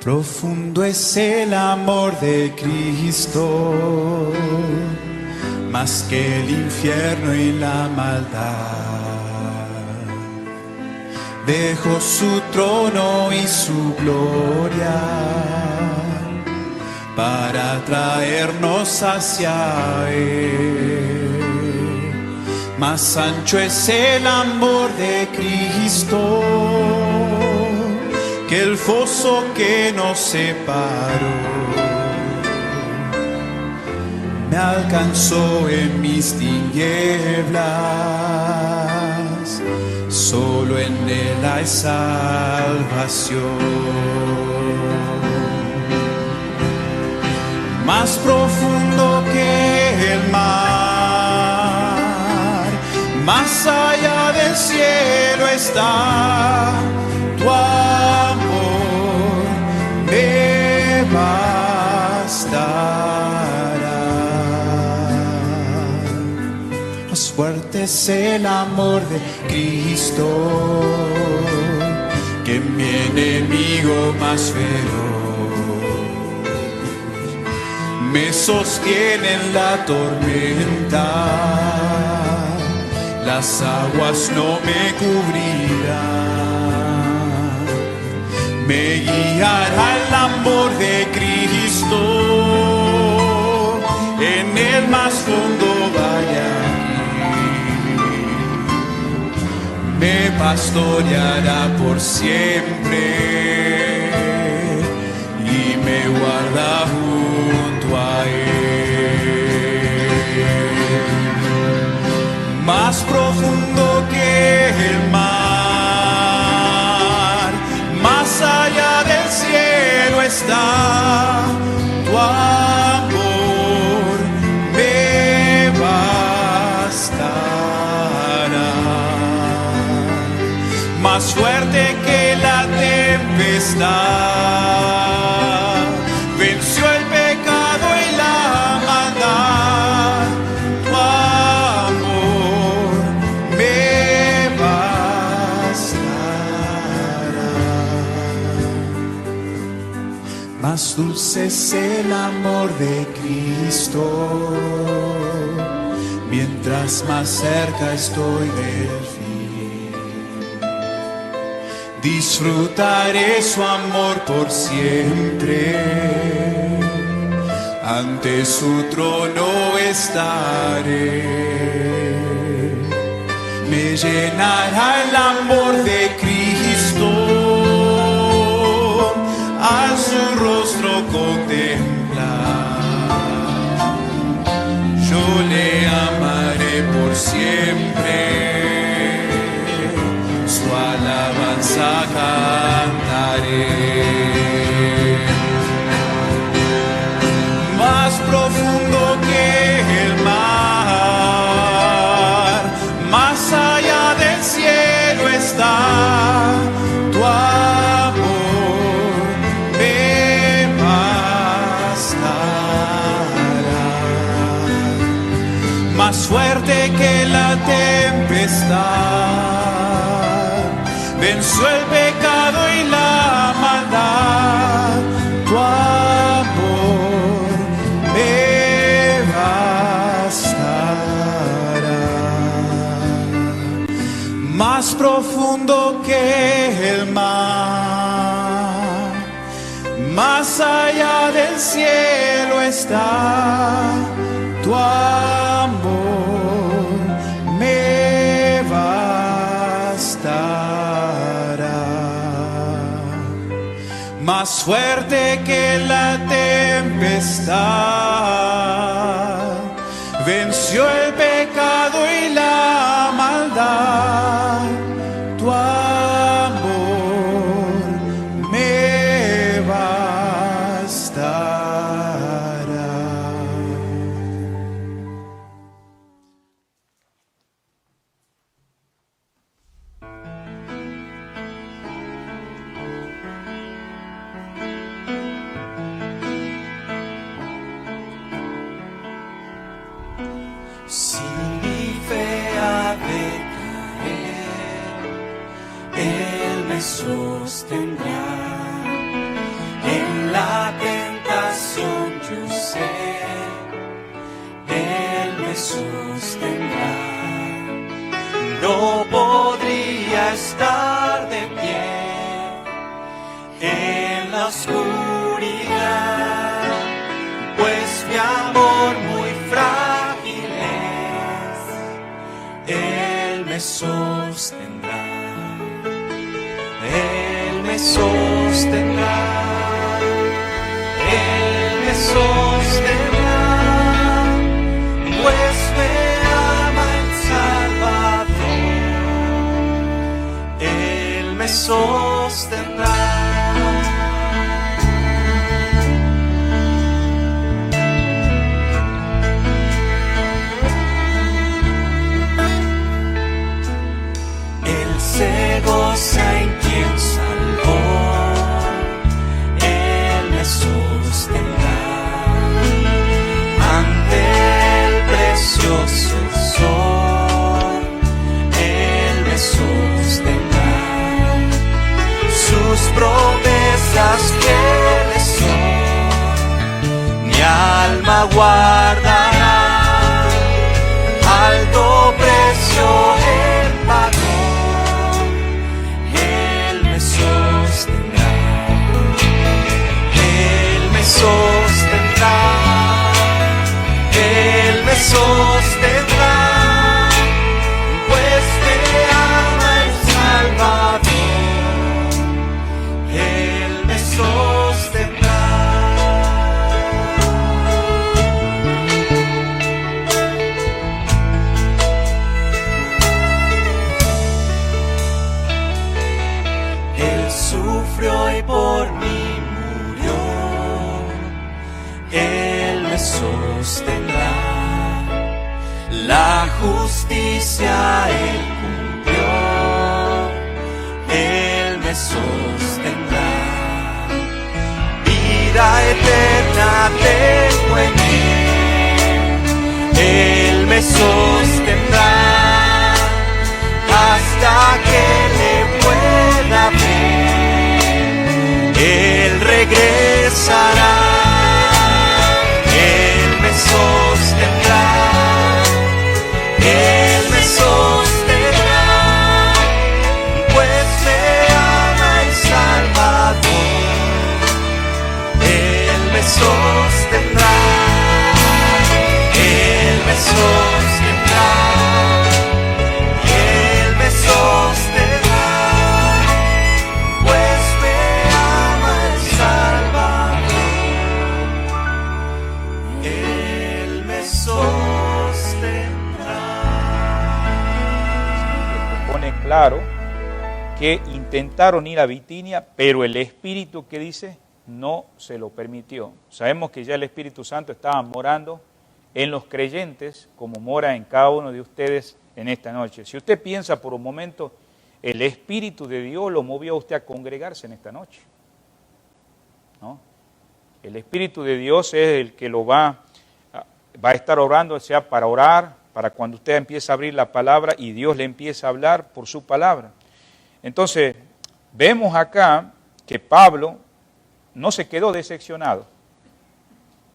Profundo es el amor de Cristo, más que el infierno y la maldad. Dejó su trono y su gloria para traernos hacia Él. Más ancho es el amor de Cristo que el foso que nos separó. Me alcanzó en mis tinieblas, solo en Él hay salvación. Más profundo que el mar, más allá del cielo está tu amor, me bastará. Más fuerte es el amor de Cristo que mi enemigo más feroz. Me sostiene en la tormenta, las aguas no me cubrirán. Me guiará el amor de Cristo, en el más fondo vaya. Me pastoreará por siempre y me guarda junto a Él. Más profundo que el mar, más allá del cielo está tu amor, me bastará. Más fuerte que la tempestad, venció el pecado y la maldad. Tu amor me bastará. Más dulce es el amor de Cristo, mientras más cerca estoy del fin. Disfrutaré su amor por siempre, ante su trono estaré. Me llenará el amor de Cristo, al su rostro contemplar. Yo le amaré por siempre, su alabanza cantaré. Más profundo que el mar, más allá del cielo está tu amor, me bastará. Más fuerte que la tempestad, venció el pecado y la maldad. Tu amor me bastará. Más profundo que el mar, más allá del cielo está tu amor, me bastará. Más fuerte que la tempestad, venció el pecado y la maldad. Tu amor me bastará. Si mi fe ha de caer, Él me sostendrá. En la tentación yo sé, Él me sostendrá. No podría estar de pie en la oscuridad, pues mi amor muy frágil es. Él me sostendrá, Él me sostendrá, Él me sostendrá, pues me ama el Salvador. Él me sostendrá. Se goza en quien salvó, Él me sostendrá. Ante el precioso sol, Él me sostendrá. Sus promesas fieles son, mi alma guardará. Alto precio Él pagó, sostendrá, Él me sostendrá, pues me ama el Salvador. Él me sostendrá. Él sufrió y por mí Él me sostendrá, la justicia Él cumplió, Él me sostendrá, vida eterna tengo en Él me sostendrá, hasta que le pueda ver, Él regresará. Sostendrá, Él me sostendrá, pues me ama el Salvador. Él me sostendrá, Él me sostendrá, Él me sostendrá, pues me ama el Salvador. Pone claro que intentaron ir a Bitinia, pero el Espíritu, que dice, no se lo permitió. Sabemos que ya el Espíritu Santo estaba morando en los creyentes, como mora en cada uno de ustedes en esta noche. Si usted piensa por un momento, el Espíritu de Dios lo movió a usted a congregarse en esta noche, ¿no? El Espíritu de Dios es el que lo va a estar orando, sea para orar, para cuando usted empieza a abrir la palabra y Dios le empieza a hablar por su palabra. Entonces, vemos acá que Pablo no se quedó decepcionado,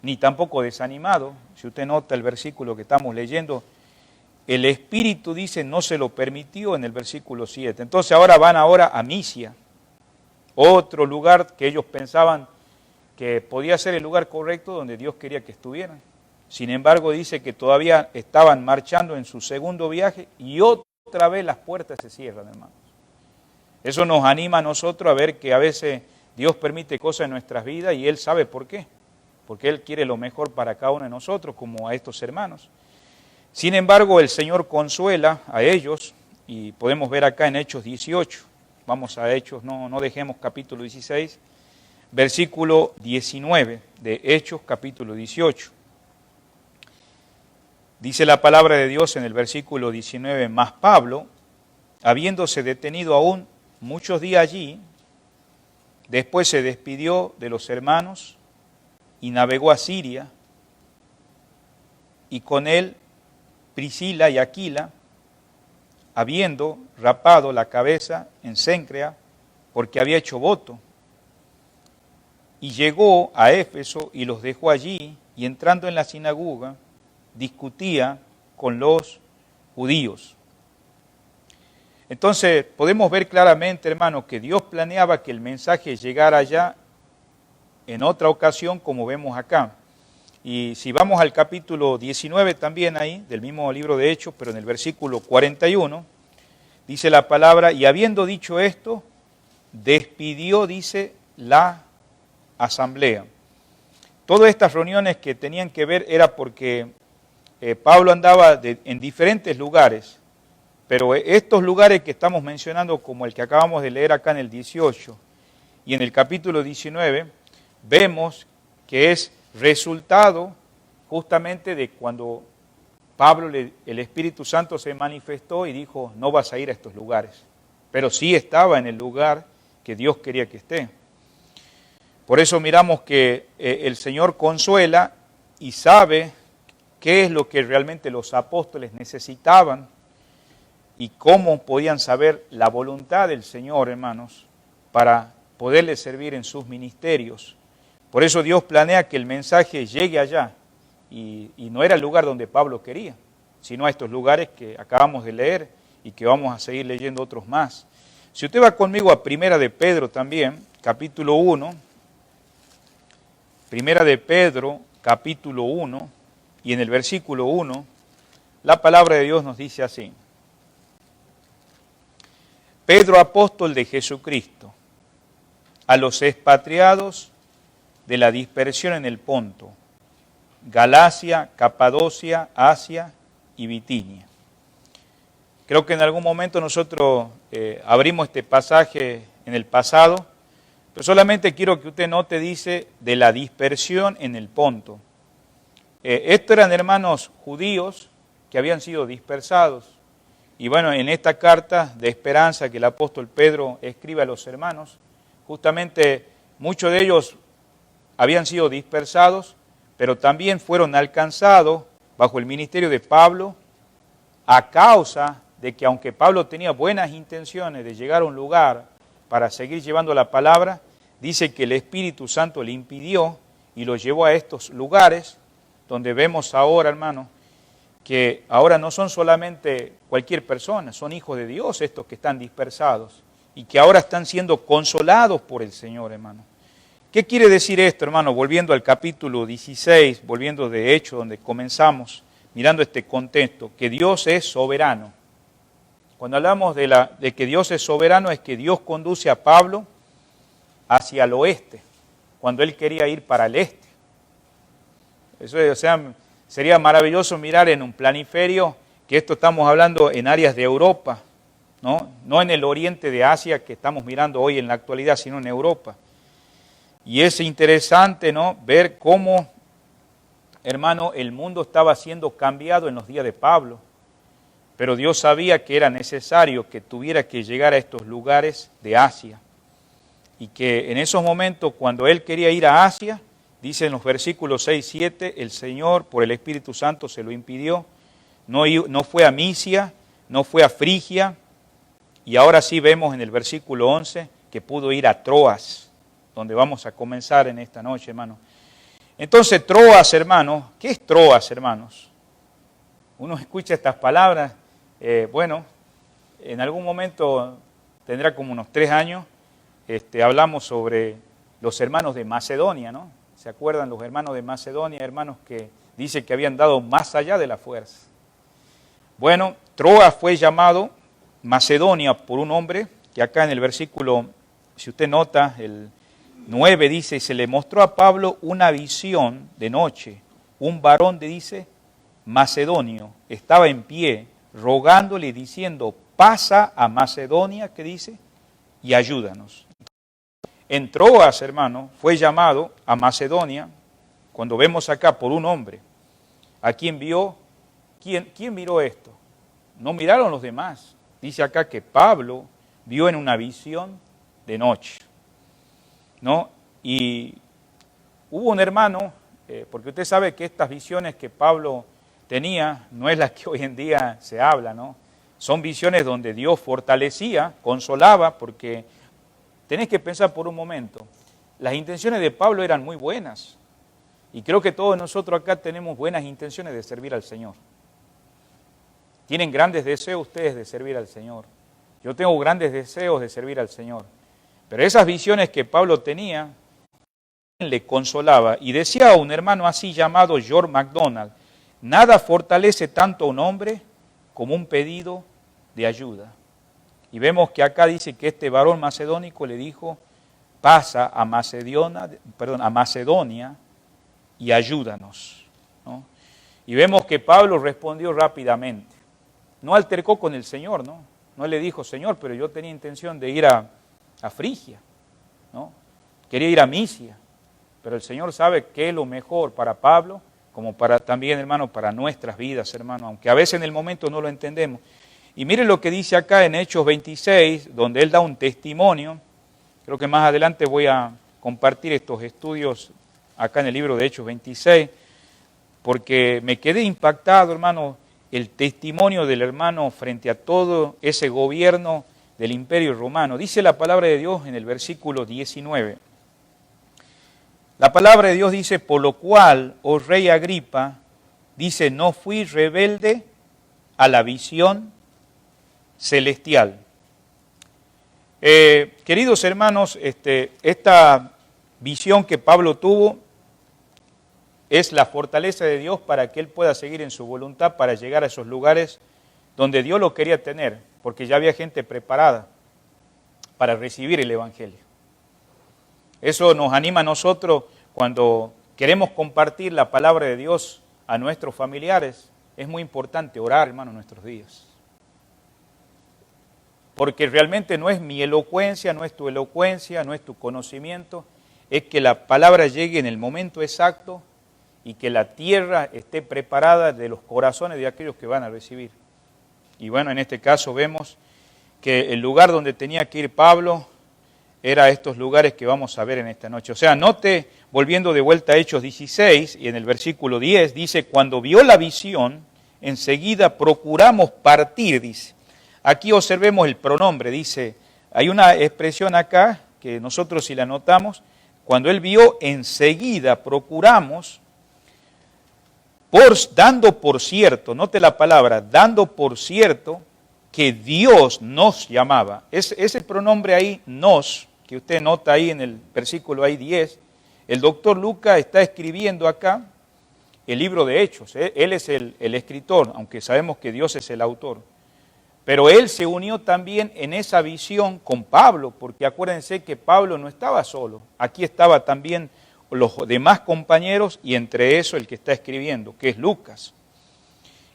ni tampoco desanimado. Si usted nota el versículo que estamos leyendo, el Espíritu dice no se lo permitió en el versículo 7. Entonces ahora van a Misia, otro lugar que ellos pensaban que podía ser el lugar correcto donde Dios quería que estuvieran. Sin embargo, dice que todavía estaban marchando en su segundo viaje y otra vez las puertas se cierran, hermanos. Eso nos anima a nosotros a ver que a veces Dios permite cosas en nuestras vidas y Él sabe por qué. Porque Él quiere lo mejor para cada uno de nosotros, como a estos hermanos. Sin embargo, el Señor consuela a ellos y podemos ver acá en Hechos 18. Vamos a Hechos, no dejemos capítulo 16, versículo 19 de Hechos capítulo 18. Dice la palabra de Dios en el versículo 19, mas Pablo, habiéndose detenido aún muchos días allí, después se despidió de los hermanos y navegó a Siria, y con él Priscila y Aquila, habiendo rapado la cabeza en Cencrea, porque había hecho voto. y llegó a Éfeso y los dejó allí, y entrando en la sinagoga, discutía con los judíos. Entonces, podemos ver claramente, hermanos, que Dios planeaba que el mensaje llegara allá en otra ocasión, como vemos acá. Y si vamos al capítulo 19 también ahí, del mismo libro de Hechos, pero en el versículo 41, dice la palabra, y habiendo dicho esto, despidió, dice, la asamblea. Todas estas reuniones que tenían que ver era porque Pablo andaba en diferentes lugares, pero estos lugares que estamos mencionando, como el que acabamos de leer acá en el 18 y en el capítulo 19, vemos que es resultado justamente de cuando Pablo, el Espíritu Santo se manifestó y dijo, no vas a ir a estos lugares, pero sí estaba en el lugar que Dios quería que esté. Por eso miramos que el Señor consuela y sabe qué es lo que realmente los apóstoles necesitaban y cómo podían saber la voluntad del Señor, hermanos, para poderle servir en sus ministerios. Por eso Dios planea que el mensaje llegue allá, y no era el lugar donde Pablo quería, sino a estos lugares que acabamos de leer y que vamos a seguir leyendo otros más. Si usted va conmigo a Primera de Pedro también, capítulo 1, Primera de Pedro, capítulo 1, y en el versículo 1, la palabra de Dios nos dice así. Pedro, apóstol de Jesucristo, a los expatriados de la dispersión en el Ponto, Galacia, Capadocia, Asia y Bitinia. Creo que en algún momento nosotros abrimos este pasaje en el pasado, pero solamente quiero que usted note, dice, de la dispersión en el Ponto. Estos eran hermanos judíos que habían sido dispersados. Y bueno, en esta carta de esperanza que el apóstol Pedro escribe a los hermanos, justamente muchos de ellos habían sido dispersados, pero también fueron alcanzados bajo el ministerio de Pablo a causa de que aunque Pablo tenía buenas intenciones de llegar a un lugar para seguir llevando la palabra, dice que el Espíritu Santo le impidió y lo llevó a estos lugares donde vemos ahora, hermanos, que ahora no son solamente cualquier persona, son hijos de Dios estos que están dispersados y que ahora están siendo consolados por el Señor, hermano. ¿Qué quiere decir esto, hermano? Volviendo al capítulo 16, volviendo de Hechos, donde comenzamos, mirando este contexto, que Dios es soberano. Cuando hablamos de que Dios es soberano, es que Dios conduce a Pablo hacia el oeste, cuando él quería ir para el este. Eso es, o sea, sería maravilloso mirar en un planiferio que esto estamos hablando en áreas de Europa, no en el oriente de Asia que estamos mirando hoy en la actualidad, sino en Europa. Y es interesante, ¿no?, ver cómo, hermano, el mundo estaba siendo cambiado en los días de Pablo, pero Dios sabía que era necesario que tuviera que llegar a estos lugares de Asia, y que en esos momentos, cuando él quería ir a Asia, dice en los versículos 6 y 7, el Señor por el Espíritu Santo se lo impidió, no fue a Misia, no fue a Frigia, y ahora sí vemos en el versículo 11 que pudo ir a Troas, donde vamos a comenzar en esta noche, hermano. Entonces, Troas, hermanos, ¿qué es Troas, hermanos? Uno escucha estas palabras, bueno, en algún momento, tendrá como unos 3 años, hablamos sobre los hermanos de Macedonia, ¿no? ¿Se acuerdan los hermanos de Macedonia, hermanos que dice que habían dado más allá de la fuerza? Bueno, Troas fue llamado Macedonia por un hombre, que acá en el versículo, si usted nota, el 9 dice, se le mostró a Pablo una visión de noche, un varón dice, macedonio, estaba en pie, rogándole y diciendo, pasa a Macedonia, ¿qué dice? Y ayúdanos. En Troas, hermano, fue llamado a Macedonia, cuando vemos acá por un hombre. ¿A quién vio? ¿Quién miró esto? No miraron los demás. Dice acá que Pablo vio en una visión de noche, ¿no? Y hubo un hermano, porque usted sabe que estas visiones que Pablo tenía no es las que hoy en día se habla, ¿no? Son visiones donde Dios fortalecía, consolaba, porque tenés que pensar por un momento, las intenciones de Pablo eran muy buenas. Y creo que todos nosotros acá tenemos buenas intenciones de servir al Señor. Tienen grandes deseos ustedes de servir al Señor. Yo tengo grandes deseos de servir al Señor. Pero esas visiones que Pablo tenía, le consolaba. Y decía a un hermano así llamado George MacDonald, nada fortalece tanto a un hombre como un pedido de ayuda. Y vemos que acá dice que este varón macedónico le dijo, pasa a Macedonia y ayúdanos, ¿no? Y vemos que Pablo respondió rápidamente. No altercó con el Señor, ¿no? No le dijo, Señor, pero yo tenía intención de ir a Frigia, ¿no? Quería ir a Misia. Pero el Señor sabe qué es lo mejor para Pablo, como para también, hermano, para nuestras vidas, hermano, aunque a veces en el momento no lo entendemos. Y miren lo que dice acá en Hechos 26, donde él da un testimonio. Creo que más adelante voy a compartir estos estudios acá en el libro de Hechos 26, porque me quedé impactado, hermano, el testimonio del hermano frente a todo ese gobierno del Imperio Romano. Dice la palabra de Dios en el versículo 19. La palabra de Dios dice, por lo cual, oh rey Agripa, dice, no fui rebelde a la visión celestial. Queridos hermanos, esta visión que Pablo tuvo es la fortaleza de Dios para que él pueda seguir en su voluntad para llegar a esos lugares donde Dios lo quería tener, porque ya había gente preparada para recibir el Evangelio. Eso nos anima a nosotros cuando queremos compartir la palabra de Dios a nuestros familiares. Es muy importante orar, hermano, en nuestros días. Porque realmente no es mi elocuencia, no es tu elocuencia, no es tu conocimiento, es que la palabra llegue en el momento exacto y que la tierra esté preparada de los corazones de aquellos que van a recibir. Y bueno, en este caso vemos que el lugar donde tenía que ir Pablo era estos lugares que vamos a ver en esta noche. O sea, note, volviendo de vuelta a Hechos 16, y en el versículo 10, dice, cuando vio la visión, enseguida procuramos partir, dice. Aquí observemos el pronombre, dice, hay una expresión acá, que nosotros si la notamos, cuando él vio, enseguida procuramos, dando por cierto, note la palabra, dando por cierto, que Dios nos llamaba. Ese pronombre ahí, nos, que usted nota ahí en el versículo ahí 10, el doctor Lucas está escribiendo acá el libro de Hechos. Él es el escritor, aunque sabemos que Dios es el autor. Pero él se unió también en esa visión con Pablo, porque acuérdense que Pablo no estaba solo. Aquí estaba también los demás compañeros y entre eso el que está escribiendo, que es Lucas.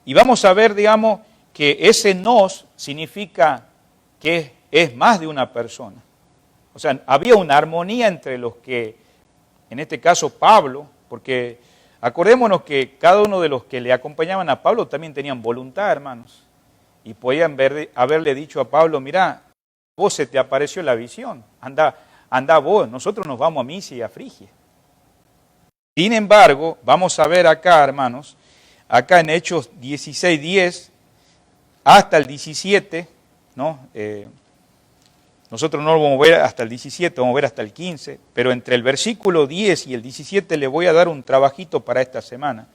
Y vamos a ver, digamos, que ese nos significa que es más de una persona. O sea, había una armonía entre los que, en este caso Pablo, porque acordémonos que cada uno de los que le acompañaban a Pablo también tenían voluntad, hermanos. Y podían haberle dicho a Pablo, mira, vos se te apareció la visión, anda vos, nosotros nos vamos a Misia y a Frigia. Sin embargo, vamos a ver acá, hermanos, acá en Hechos 16:10 hasta el 17, ¿no? Nosotros no lo vamos a ver hasta el 17, vamos a ver hasta el 15, pero entre el versículo 10 y el 17 le voy a dar un trabajito para esta semana.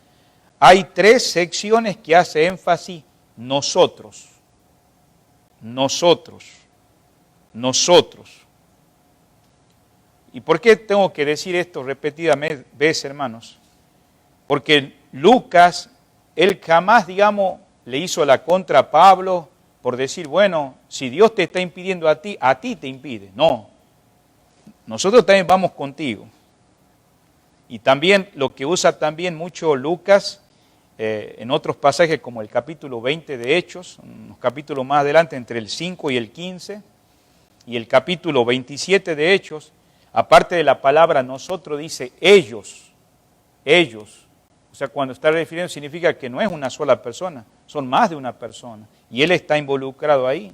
Hay 3 secciones que hace énfasis nosotros. ¿Y por qué tengo que decir esto repetidamente veces, hermanos? Porque Lucas, él jamás, digamos, le hizo la contra a Pablo por decir, bueno, si Dios te está impidiendo a ti te impide. No, nosotros también vamos contigo. Y también lo que usa también mucho Lucas, en otros pasajes como el capítulo 20 de Hechos, unos capítulos más adelante entre el 5 y el 15, y el capítulo 27 de Hechos, aparte de la palabra nosotros dice ellos. O sea, cuando está refiriendo significa que no es una sola persona, son más de una persona. Y él está involucrado ahí.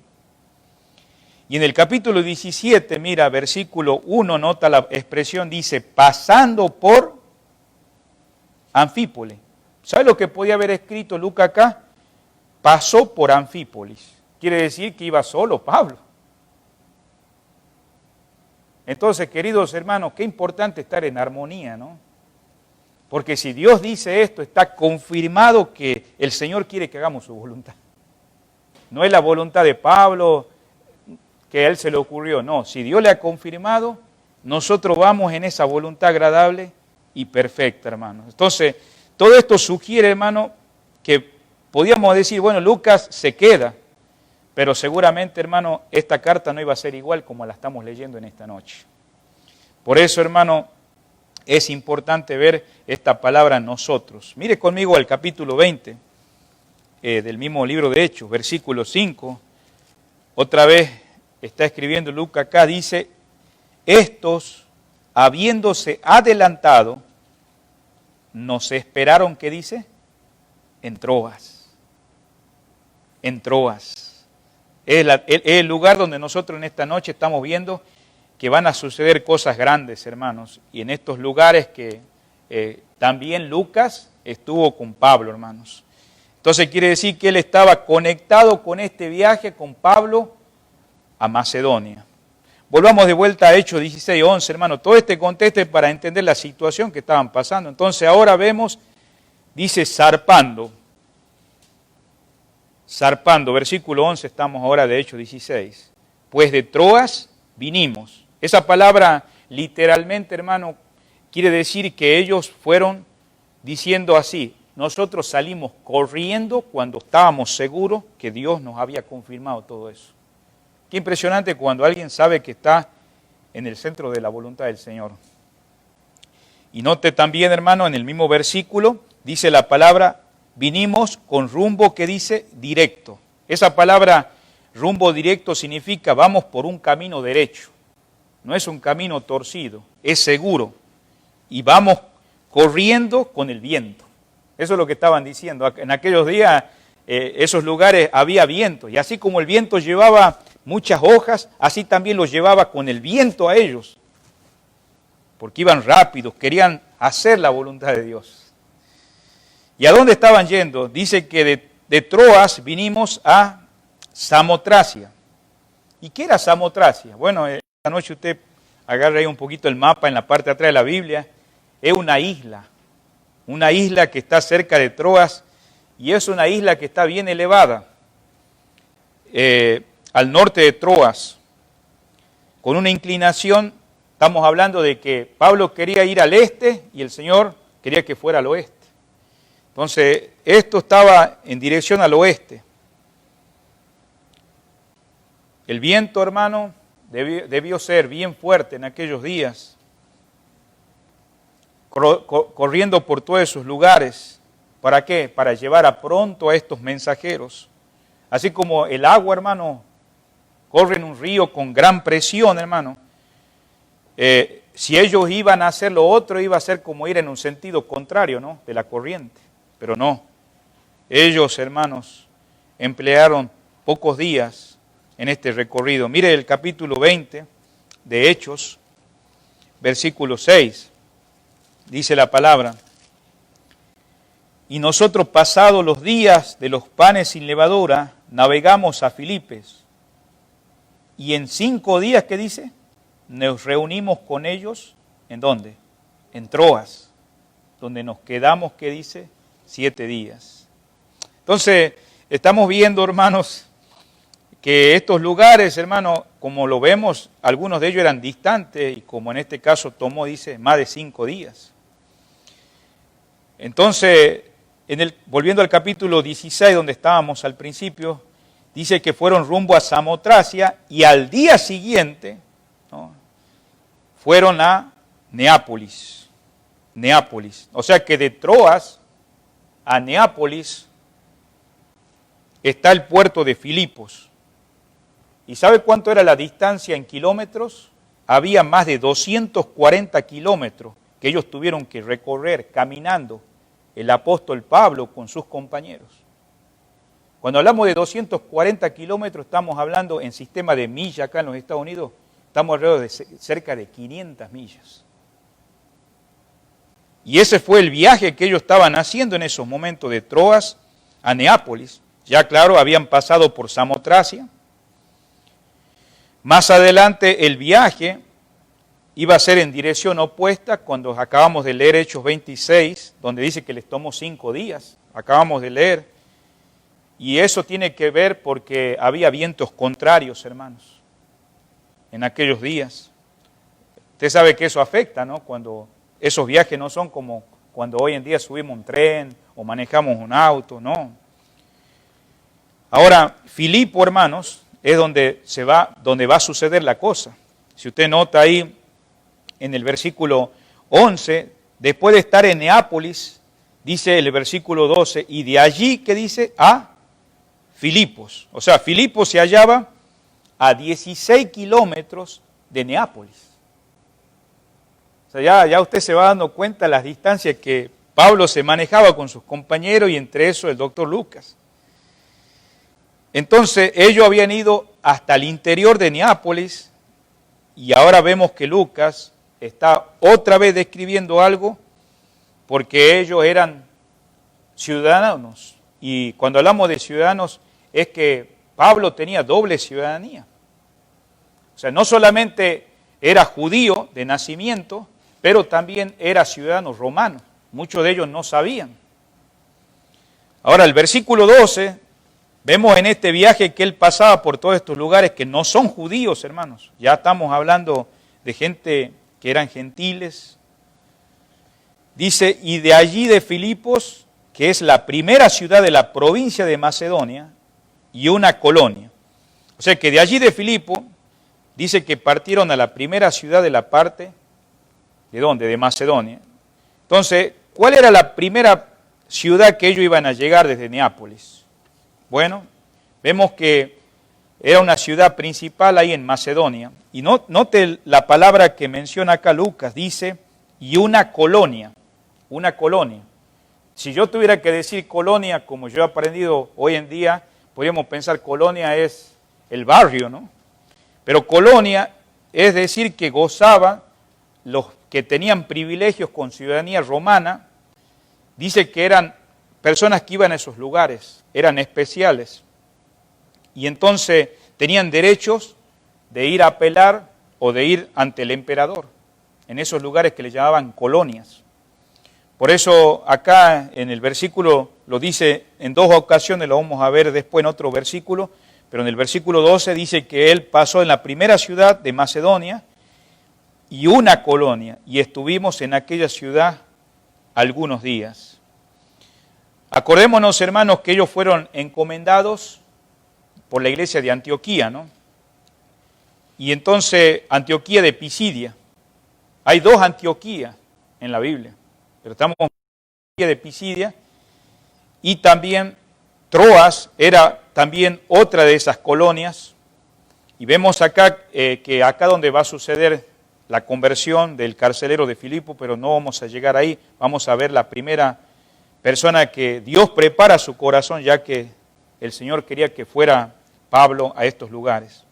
Y en el capítulo 17, mira, versículo 1, nota la expresión, dice, pasando por Anfípolis. ¿Sabe lo que podía haber escrito Lucas acá? Pasó por Anfípolis. Quiere decir que iba solo Pablo. Entonces, queridos hermanos, qué importante estar en armonía, ¿no? Porque si Dios dice esto, está confirmado que el Señor quiere que hagamos su voluntad. No es la voluntad de Pablo, que a él se le ocurrió, no. Si Dios le ha confirmado, nosotros vamos en esa voluntad agradable y perfecta, hermanos. Entonces, todo esto sugiere, hermano, que podíamos decir, bueno, Lucas se queda, pero seguramente, hermano, esta carta no iba a ser igual como la estamos leyendo en esta noche. Por eso, hermano, es importante ver esta palabra nosotros. Mire conmigo al capítulo 20 del mismo libro de Hechos, versículo 5. Otra vez está escribiendo Lucas acá, dice, estos, habiéndose adelantado, nos esperaron, ¿qué dice? En Troas. En Troas. Es el lugar donde nosotros en esta noche estamos viendo que van a suceder cosas grandes, hermanos. Y en estos lugares que también Lucas estuvo con Pablo, hermanos. Entonces quiere decir que él estaba conectado con este viaje con Pablo a Macedonia. Volvamos de vuelta a Hechos 16:11, hermano. Todo este contexto es para entender la situación que estaban pasando. Entonces ahora vemos, dice zarpando. Zarpando, versículo 11, estamos ahora de Hechos 16. Pues de Troas vinimos. Esa palabra literalmente, hermano, quiere decir que ellos fueron diciendo así, nosotros salimos corriendo cuando estábamos seguros que Dios nos había confirmado todo eso. Qué impresionante cuando alguien sabe que está en el centro de la voluntad del Señor. Y note también, hermano, en el mismo versículo, dice la palabra, vinimos con rumbo que dice directo. Esa palabra rumbo directo significa vamos por un camino derecho. No es un camino torcido, es seguro. Y vamos corriendo con el viento. Eso es lo que estaban diciendo. En aquellos días, esos lugares había viento. Y así como el viento llevaba muchas hojas, así también los llevaba con el viento a ellos. Porque iban rápidos, querían hacer la voluntad de Dios. ¿Y a dónde estaban yendo? Dice que de Troas vinimos a Samotracia. ¿Y qué era Samotracia? Bueno, esta noche usted agarra ahí un poquito el mapa en la parte de atrás de la Biblia. Es una isla que está cerca de Troas y es una isla que está bien elevada al norte de Troas, con una inclinación. Estamos hablando de que Pablo quería ir al este y el Señor quería que fuera al oeste. Entonces, esto estaba en dirección al oeste. El viento, hermano, debió ser bien fuerte en aquellos días, corriendo por todos esos lugares. ¿Para qué? Para llevar a pronto a estos mensajeros. Así como el agua, hermano, corre en un río con gran presión, hermano. Si ellos iban a hacer lo otro, iba a ser como ir en un sentido contrario, ¿no?, de la corriente. Pero no. Ellos, hermanos, emplearon pocos días en este recorrido. Mire el capítulo 20 de Hechos, versículo 6. Dice la palabra, y nosotros pasados los días de los panes sin levadura, navegamos a Filipos. Y en 5 días, ¿qué dice? Nos reunimos con ellos, ¿en dónde? En Troas, donde nos quedamos, ¿qué dice? 7 días. Entonces, estamos viendo, hermanos, que estos lugares, hermanos, como lo vemos, algunos de ellos eran distantes y como en este caso tomó, dice, más de 5 días. Entonces, volviendo al capítulo 16, donde estábamos al principio, dice que fueron rumbo a Samotracia y al día siguiente, ¿no?, fueron a Neápolis. O sea que de Troas a Neápolis está el puerto de Filipos. ¿Y sabe cuánto era la distancia en kilómetros? Había más de 240 kilómetros que ellos tuvieron que recorrer caminando el apóstol Pablo con sus compañeros. Cuando hablamos de 240 kilómetros, estamos hablando en sistema de milla acá en los Estados Unidos, estamos alrededor de cerca de 500 millas. Y ese fue el viaje que ellos estaban haciendo en esos momentos de Troas a Neápolis. Ya claro, habían pasado por Samotracia. Más adelante el viaje iba a ser en dirección opuesta cuando acabamos de leer Hechos 26, donde dice que les tomó 5 días. Acabamos de leer. Y eso tiene que ver porque había vientos contrarios, hermanos, en aquellos días. Usted sabe que eso afecta, ¿no? Cuando esos viajes no son como cuando hoy en día subimos un tren o manejamos un auto, no. Ahora, Filipo, hermanos, es donde va a suceder la cosa. Si usted nota ahí en el versículo 11, después de estar en Neápolis, dice el versículo 12, y de allí, ¿qué dice? A Filipos. O sea, Filipos se hallaba a 16 kilómetros de Neápolis. O sea, ya usted se va dando cuenta de las distancias que Pablo se manejaba con sus compañeros y entre eso el doctor Lucas. Entonces, ellos habían ido hasta el interior de Neápolis y ahora vemos que Lucas está otra vez describiendo algo porque ellos eran ciudadanos. Y cuando hablamos de ciudadanos es que Pablo tenía doble ciudadanía. O sea, no solamente era judío de nacimiento, pero también era ciudadano romano. Muchos de ellos no sabían. Ahora, el versículo 12, vemos en este viaje que él pasaba por todos estos lugares que no son judíos, hermanos. Ya estamos hablando de gente que eran gentiles. Dice, y de allí de Filipos, que es la primera ciudad de la provincia de Macedonia, y una colonia. O sea que de allí de Filipo, dice que partieron a la primera ciudad de la parte, ¿de dónde? De Macedonia. Entonces, ¿cuál era la primera ciudad que ellos iban a llegar desde Neápolis? Bueno, vemos que era una ciudad principal ahí en Macedonia. Y note la palabra que menciona acá Lucas, dice, y una colonia. Una colonia. Si yo tuviera que decir colonia, como yo he aprendido hoy en día, podríamos pensar colonia es el barrio, ¿no? Pero colonia es decir que gozaba, los que tenían privilegios con ciudadanía romana, dice que eran personas que iban a esos lugares, eran especiales. Y entonces tenían derechos de ir a apelar o de ir ante el emperador, en esos lugares que le llamaban colonias. Por eso acá en el versículo lo dice en 2 ocasiones, lo vamos a ver después en otro versículo, pero en el versículo 12 dice que él pasó en la primera ciudad de Macedonia y una colonia, y estuvimos en aquella ciudad algunos días. Acordémonos, hermanos, que ellos fueron encomendados por la iglesia de Antioquía, ¿no? Y entonces Antioquía de Pisidia. Hay 2 Antioquías en la Biblia. Pero estamos en de Pisidia y también Troas era también otra de esas colonias. Y vemos acá que acá donde va a suceder la conversión del carcelero de Filipo, pero no vamos a llegar ahí. Vamos a ver la primera persona que Dios prepara su corazón, ya que el Señor quería que fuera Pablo a estos lugares.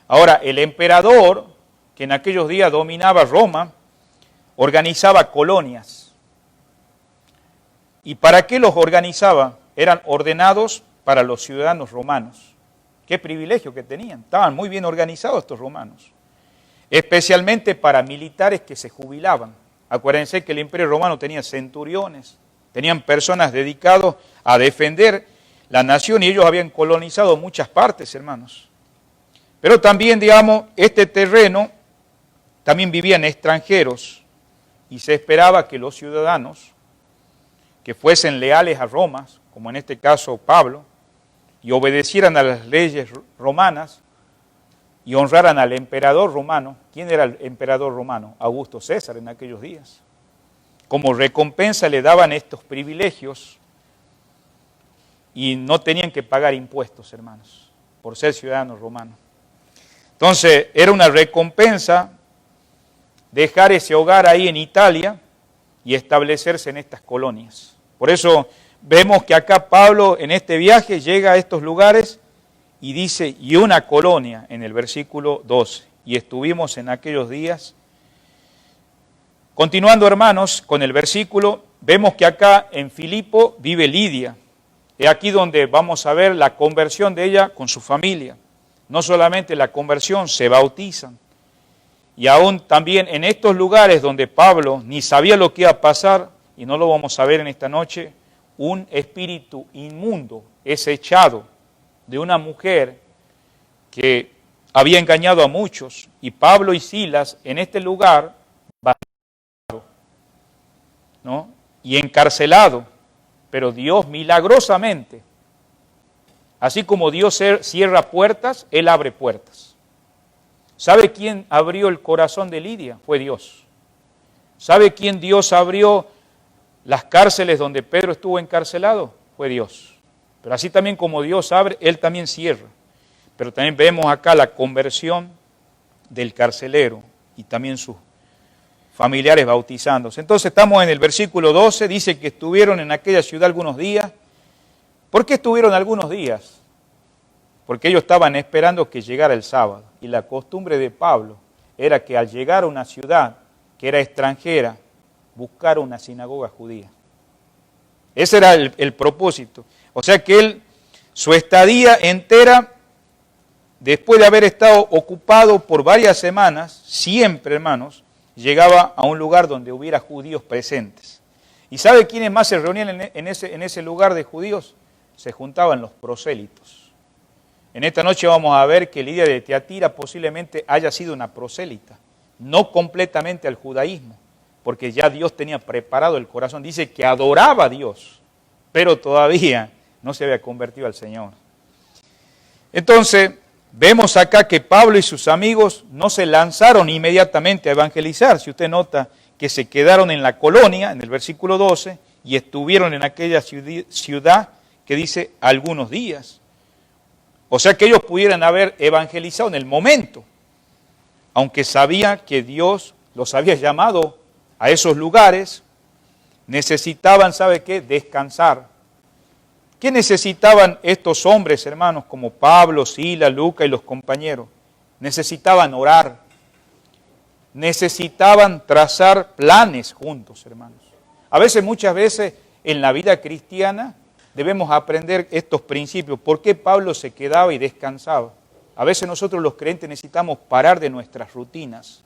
Ahora, el emperador, que en aquellos días dominaba Roma, organizaba colonias. ¿Y para qué los organizaba? Eran ordenados para los ciudadanos romanos. Qué privilegio que tenían. Estaban muy bien organizados estos romanos. Especialmente para militares que se jubilaban. Acuérdense que el Imperio Romano tenía centuriones, tenían personas dedicadas a defender la nación y ellos habían colonizado muchas partes, hermanos. Pero también, digamos, este terreno también vivían extranjeros y se esperaba que los ciudadanos que fuesen leales a Roma, como en este caso Pablo, y obedecieran a las leyes romanas y honraran al emperador romano. ¿Quién era el emperador romano? Augusto César en aquellos días. Como recompensa le daban estos privilegios y no tenían que pagar impuestos, hermanos, por ser ciudadanos romanos. Entonces, era una recompensa dejar ese hogar ahí en Italia y establecerse en estas colonias. Por eso vemos que acá Pablo en este viaje llega a estos lugares y dice, y una colonia en el versículo 12, y estuvimos en aquellos días. Continuando, hermanos, con el versículo, vemos que acá en Filipo vive Lidia. Es aquí donde vamos a ver la conversión de ella con su familia. No solamente la conversión, se bautizan. Y aún también en estos lugares donde Pablo ni sabía lo que iba a pasar, y no lo vamos a ver en esta noche, un espíritu inmundo es echado de una mujer que había engañado a muchos, y Pablo y Silas en este lugar, ¿no?, y encarcelado, pero Dios milagrosamente, así como Dios cierra puertas, Él abre puertas. ¿Sabe quién abrió el corazón de Lidia? Fue Dios. ¿Sabe quién Dios abrió las cárceles donde Pedro estuvo encarcelado? Fue Dios. Pero así también como Dios abre, Él también cierra. Pero también vemos acá la conversión del carcelero y también sus familiares bautizándose. Entonces estamos en el versículo 12, dice que estuvieron en aquella ciudad algunos días. ¿Por qué estuvieron algunos días? Porque ellos estaban esperando que llegara el sábado. Y la costumbre de Pablo era que al llegar a una ciudad que era extranjera, buscar una sinagoga judía. Ese era el propósito. O sea que su estadía entera, después de haber estado ocupado por varias semanas, siempre, hermanos, llegaba a un lugar donde hubiera judíos presentes. ¿Y sabe quiénes más se reunían en ese lugar de judíos? Se juntaban los prosélitos. En esta noche vamos a ver que Lidia de Tiatira posiblemente haya sido una prosélita, no completamente al judaísmo, porque ya Dios tenía preparado el corazón. Dice que adoraba a Dios, pero todavía no se había convertido al Señor. Entonces, vemos acá que Pablo y sus amigos no se lanzaron inmediatamente a evangelizar. Si usted nota que se quedaron en la colonia, en el versículo 12, y estuvieron en aquella ciudad que dice algunos días. O sea que ellos pudieran haber evangelizado en el momento, aunque sabía que Dios los había llamado a esos lugares, necesitaban, ¿sabe qué?, descansar. ¿Qué necesitaban estos hombres, hermanos, como Pablo, Silas, Lucas y los compañeros? Necesitaban orar, necesitaban trazar planes juntos, hermanos. Muchas veces, en la vida cristiana debemos aprender estos principios. ¿Por qué Pablo se quedaba y descansaba? A veces nosotros los creyentes necesitamos parar de nuestras rutinas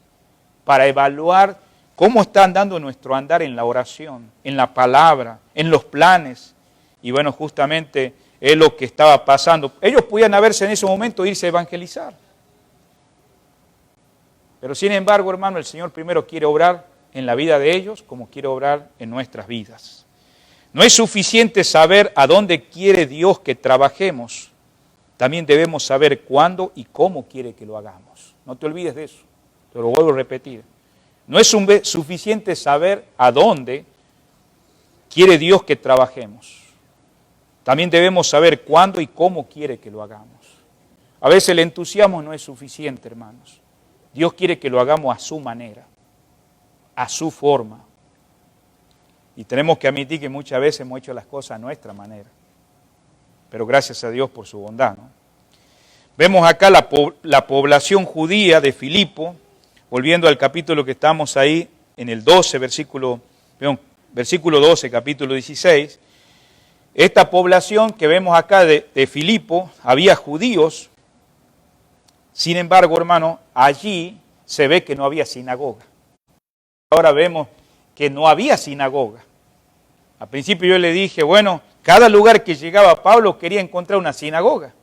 para evaluar cómo está andando nuestro andar en la oración, en la palabra, en los planes. Y bueno, justamente es lo que estaba pasando. Ellos podían haberse en ese momento irse a evangelizar. Pero sin embargo, hermano, el Señor primero quiere obrar en la vida de ellos como quiere obrar en nuestras vidas. No es suficiente saber a dónde quiere Dios que trabajemos. También debemos saber cuándo y cómo quiere que lo hagamos. No te olvides de eso. Te lo vuelvo a repetir. No es suficiente saber a dónde quiere Dios que trabajemos. También debemos saber cuándo y cómo quiere que lo hagamos. A veces el entusiasmo no es suficiente, hermanos. Dios quiere que lo hagamos a su manera, a su forma. Y tenemos que admitir que muchas veces hemos hecho las cosas a nuestra manera. Pero gracias a Dios por su bondad, ¿no? Vemos acá la población judía de Filipo, volviendo al capítulo que estamos ahí, en el 12, versículo 12, capítulo 16. Esta población que vemos acá de Filipo, había judíos. Sin embargo, hermano, allí se ve que no había sinagoga. Ahora vemos que no había sinagoga. Al principio yo le dije, bueno, cada lugar que llegaba Pablo quería encontrar una sinagoga,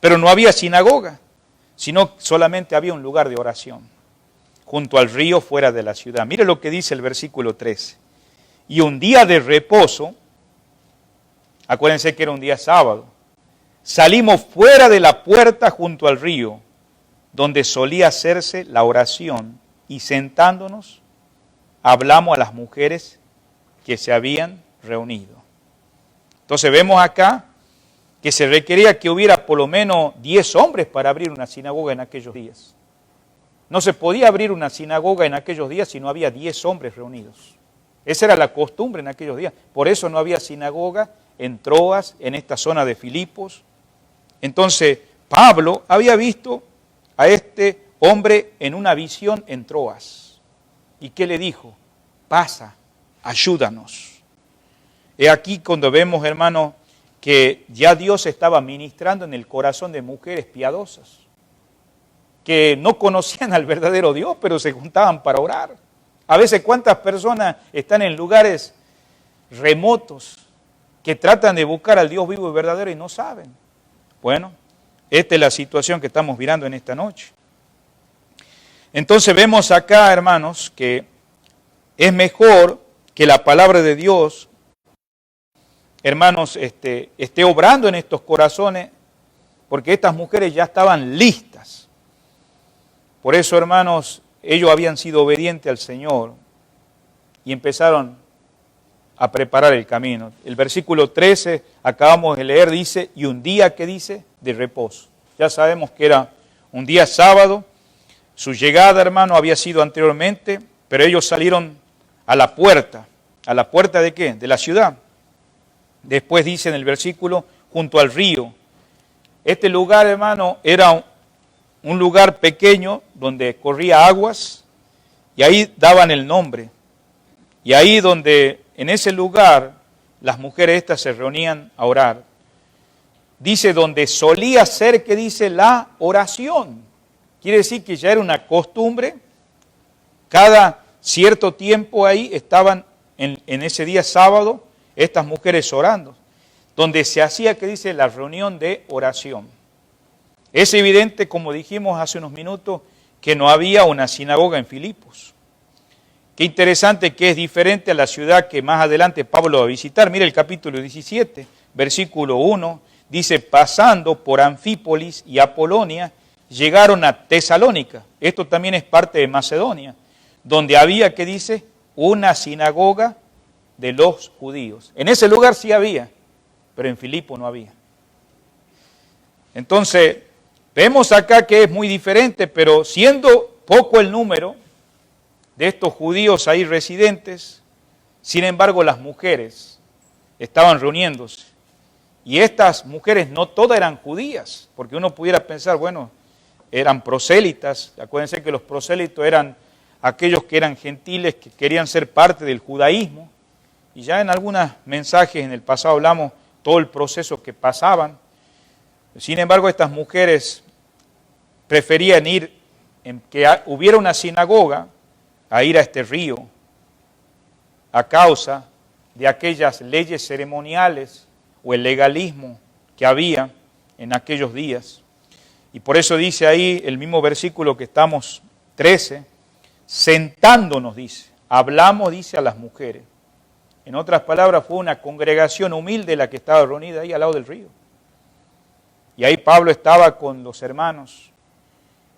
pero no había sinagoga, sino solamente había un lugar de oración, junto al río fuera de la ciudad. Mire lo que dice el versículo 13. Y un día de reposo, acuérdense que era un día sábado, salimos fuera de la puerta junto al río, donde solía hacerse la oración, y sentándonos, hablamos a las mujeres que se habían reunido. Entonces vemos acá que se requería que hubiera por lo menos 10 hombres para abrir una sinagoga en aquellos días. No se podía abrir una sinagoga en aquellos días si no había 10 hombres reunidos. Esa era la costumbre en aquellos días. Por eso no había sinagoga en Troas, en esta zona de Filipos. Entonces Pablo había visto a este hombre en una visión en Troas. ¿Y qué le dijo? Pasa, ayúdanos. He aquí cuando vemos, hermano, que ya Dios estaba ministrando en el corazón de mujeres piadosas, que no conocían al verdadero Dios, pero se juntaban para orar. A veces, ¿cuántas personas están en lugares remotos que tratan de buscar al Dios vivo y verdadero y no saben? Bueno, esta es la situación que estamos mirando en esta noche. Entonces vemos acá, hermanos, que es mejor que la palabra de Dios, hermanos, esté obrando en estos corazones, porque estas mujeres ya estaban listas. Por eso, hermanos, ellos habían sido obedientes al Señor y empezaron a preparar el camino. El versículo 13, acabamos de leer, dice, y un día, ¿qué dice? De reposo. Ya sabemos que era un día sábado. Su llegada, hermano, había sido anteriormente, pero ellos salieron a la puerta. ¿A la puerta de qué? De la ciudad. Después dice en el versículo, junto al río. Este lugar, hermano, era un lugar pequeño donde corría aguas y ahí daban el nombre. Y ahí donde, en ese lugar, las mujeres estas se reunían a orar. Dice donde solía ser, que dice, la oración. Quiere decir que ya era una costumbre. Cada cierto tiempo ahí estaban en ese día sábado estas mujeres orando. Donde se hacía, que dice, la reunión de oración. Es evidente, como dijimos hace unos minutos, que no había una sinagoga en Filipos. Qué interesante que es diferente a la ciudad que más adelante Pablo va a visitar. Mire el capítulo 17, versículo 1, dice, pasando por Anfípolis y Apolonia, llegaron a Tesalónica. Esto también es parte de Macedonia, donde había, que dice, una sinagoga de los judíos. En ese lugar sí había, pero en Filipo no había. Entonces, vemos acá que es muy diferente, pero siendo poco el número de estos judíos ahí residentes, sin embargo las mujeres estaban reuniéndose. Y estas mujeres no todas eran judías, porque uno pudiera pensar, bueno, eran prosélitas. Acuérdense que los prosélitos eran aquellos que eran gentiles, que querían ser parte del judaísmo. Y ya en algunos mensajes en el pasado hablamos todo el proceso que pasaban. Sin embargo, estas mujeres preferían ir, en que hubiera una sinagoga, a ir a este río, a causa de aquellas leyes ceremoniales o el legalismo que había en aquellos días. Y por eso dice ahí el mismo versículo que estamos, 13, sentándonos, dice, hablamos, dice, a las mujeres. En otras palabras, fue una congregación humilde la que estaba reunida ahí al lado del río. Y ahí Pablo estaba con los hermanos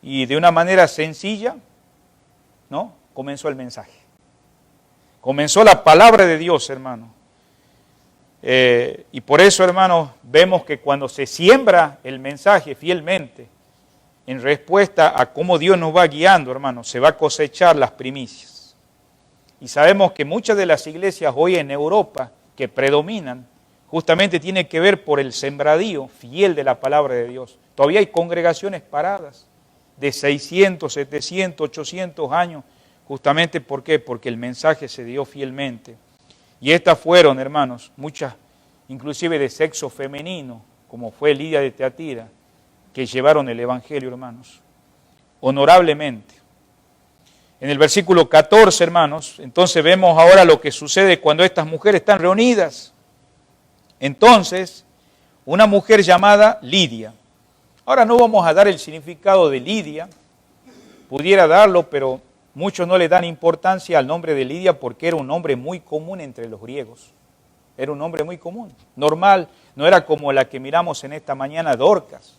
y de una manera sencilla, ¿no?, comenzó el mensaje. Comenzó la palabra de Dios, hermano. Y por eso, hermanos, vemos que cuando se siembra el mensaje fielmente, en respuesta a cómo Dios nos va guiando, hermanos, se va a cosechar las primicias. Y sabemos que muchas de las iglesias hoy en Europa que predominan, justamente tiene que ver por el sembradío fiel de la palabra de Dios. Todavía hay congregaciones paradas de 600, 700, 800 años. Justamente, ¿por qué? Porque el mensaje se dio fielmente. Y estas fueron, hermanos, muchas, inclusive de sexo femenino, como fue Lidia de Teatira, que llevaron el evangelio, hermanos, honorablemente. En el versículo 14, hermanos, entonces vemos ahora lo que sucede cuando estas mujeres están reunidas. Entonces, una mujer llamada Lidia. Ahora no vamos a dar el significado de Lidia, pudiera darlo, pero muchos no le dan importancia al nombre de Lidia porque era un nombre muy común entre los griegos. Era un nombre muy común, normal, no era como la que miramos en esta mañana, Dorcas.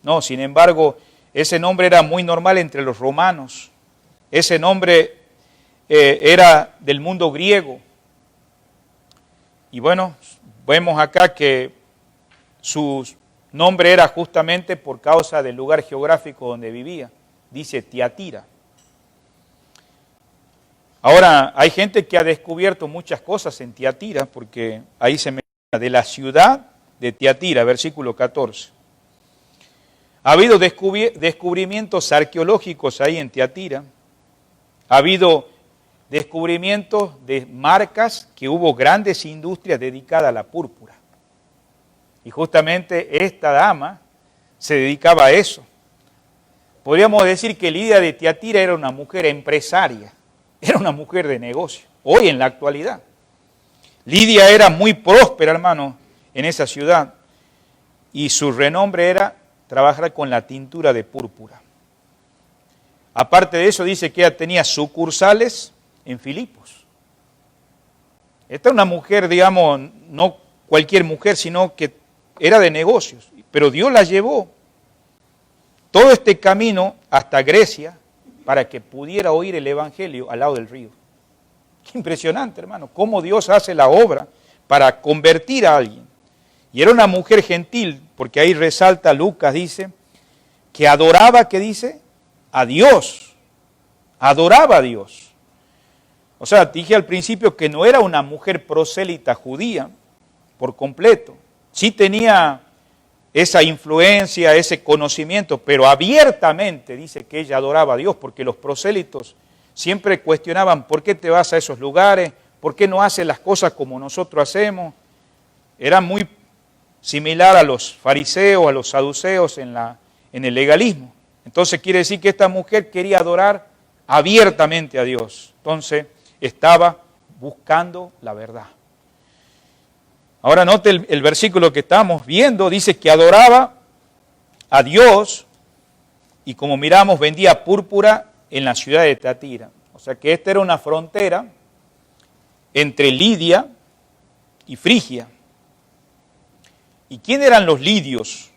No, sin embargo, ese nombre era muy normal entre los romanos. Ese nombre era del mundo griego. Y bueno, vemos acá que su nombre era justamente por causa del lugar geográfico donde vivía. Dice Tiatira. Ahora, hay gente que ha descubierto muchas cosas en Tiatira, porque ahí se menciona de la ciudad de Tiatira, versículo 14. Ha habido descubrimientos arqueológicos ahí en Tiatira. Ha habido descubrimientos de marcas que hubo grandes industrias dedicadas a la púrpura. Y justamente esta dama se dedicaba a eso. Podríamos decir que Lidia de Tiatira era una mujer empresaria, era una mujer de negocio, hoy en la actualidad. Lidia era muy próspera, hermano, en esa ciudad, y su renombre era trabajar con la tintura de púrpura. Aparte de eso, dice que ella tenía sucursales en Filipos. Esta es una mujer, digamos, no cualquier mujer, sino que era de negocios, pero Dios la llevó todo este camino hasta Grecia para que pudiera oír el Evangelio al lado del río. Qué impresionante, hermano, cómo Dios hace la obra para convertir a alguien. Y era una mujer gentil, porque ahí resalta Lucas, dice, que adoraba, ¿qué dice? A Dios. Adoraba a Dios. O sea, dije al principio que no era una mujer prosélita judía por completo. Sí tenía esa influencia, ese conocimiento, pero abiertamente dice que ella adoraba a Dios, porque los prosélitos siempre cuestionaban, ¿por qué te vas a esos lugares? ¿Por qué no haces las cosas como nosotros hacemos? Era muy similar a los fariseos, a los saduceos en el legalismo. Entonces quiere decir que esta mujer quería adorar abiertamente a Dios. Entonces estaba buscando la verdad. Ahora note el versículo que estamos viendo, dice que adoraba a Dios y como miramos vendía púrpura en la ciudad de Tiatira. O sea que esta era una frontera entre Lidia y Frigia. ¿Y quién eran los lidios?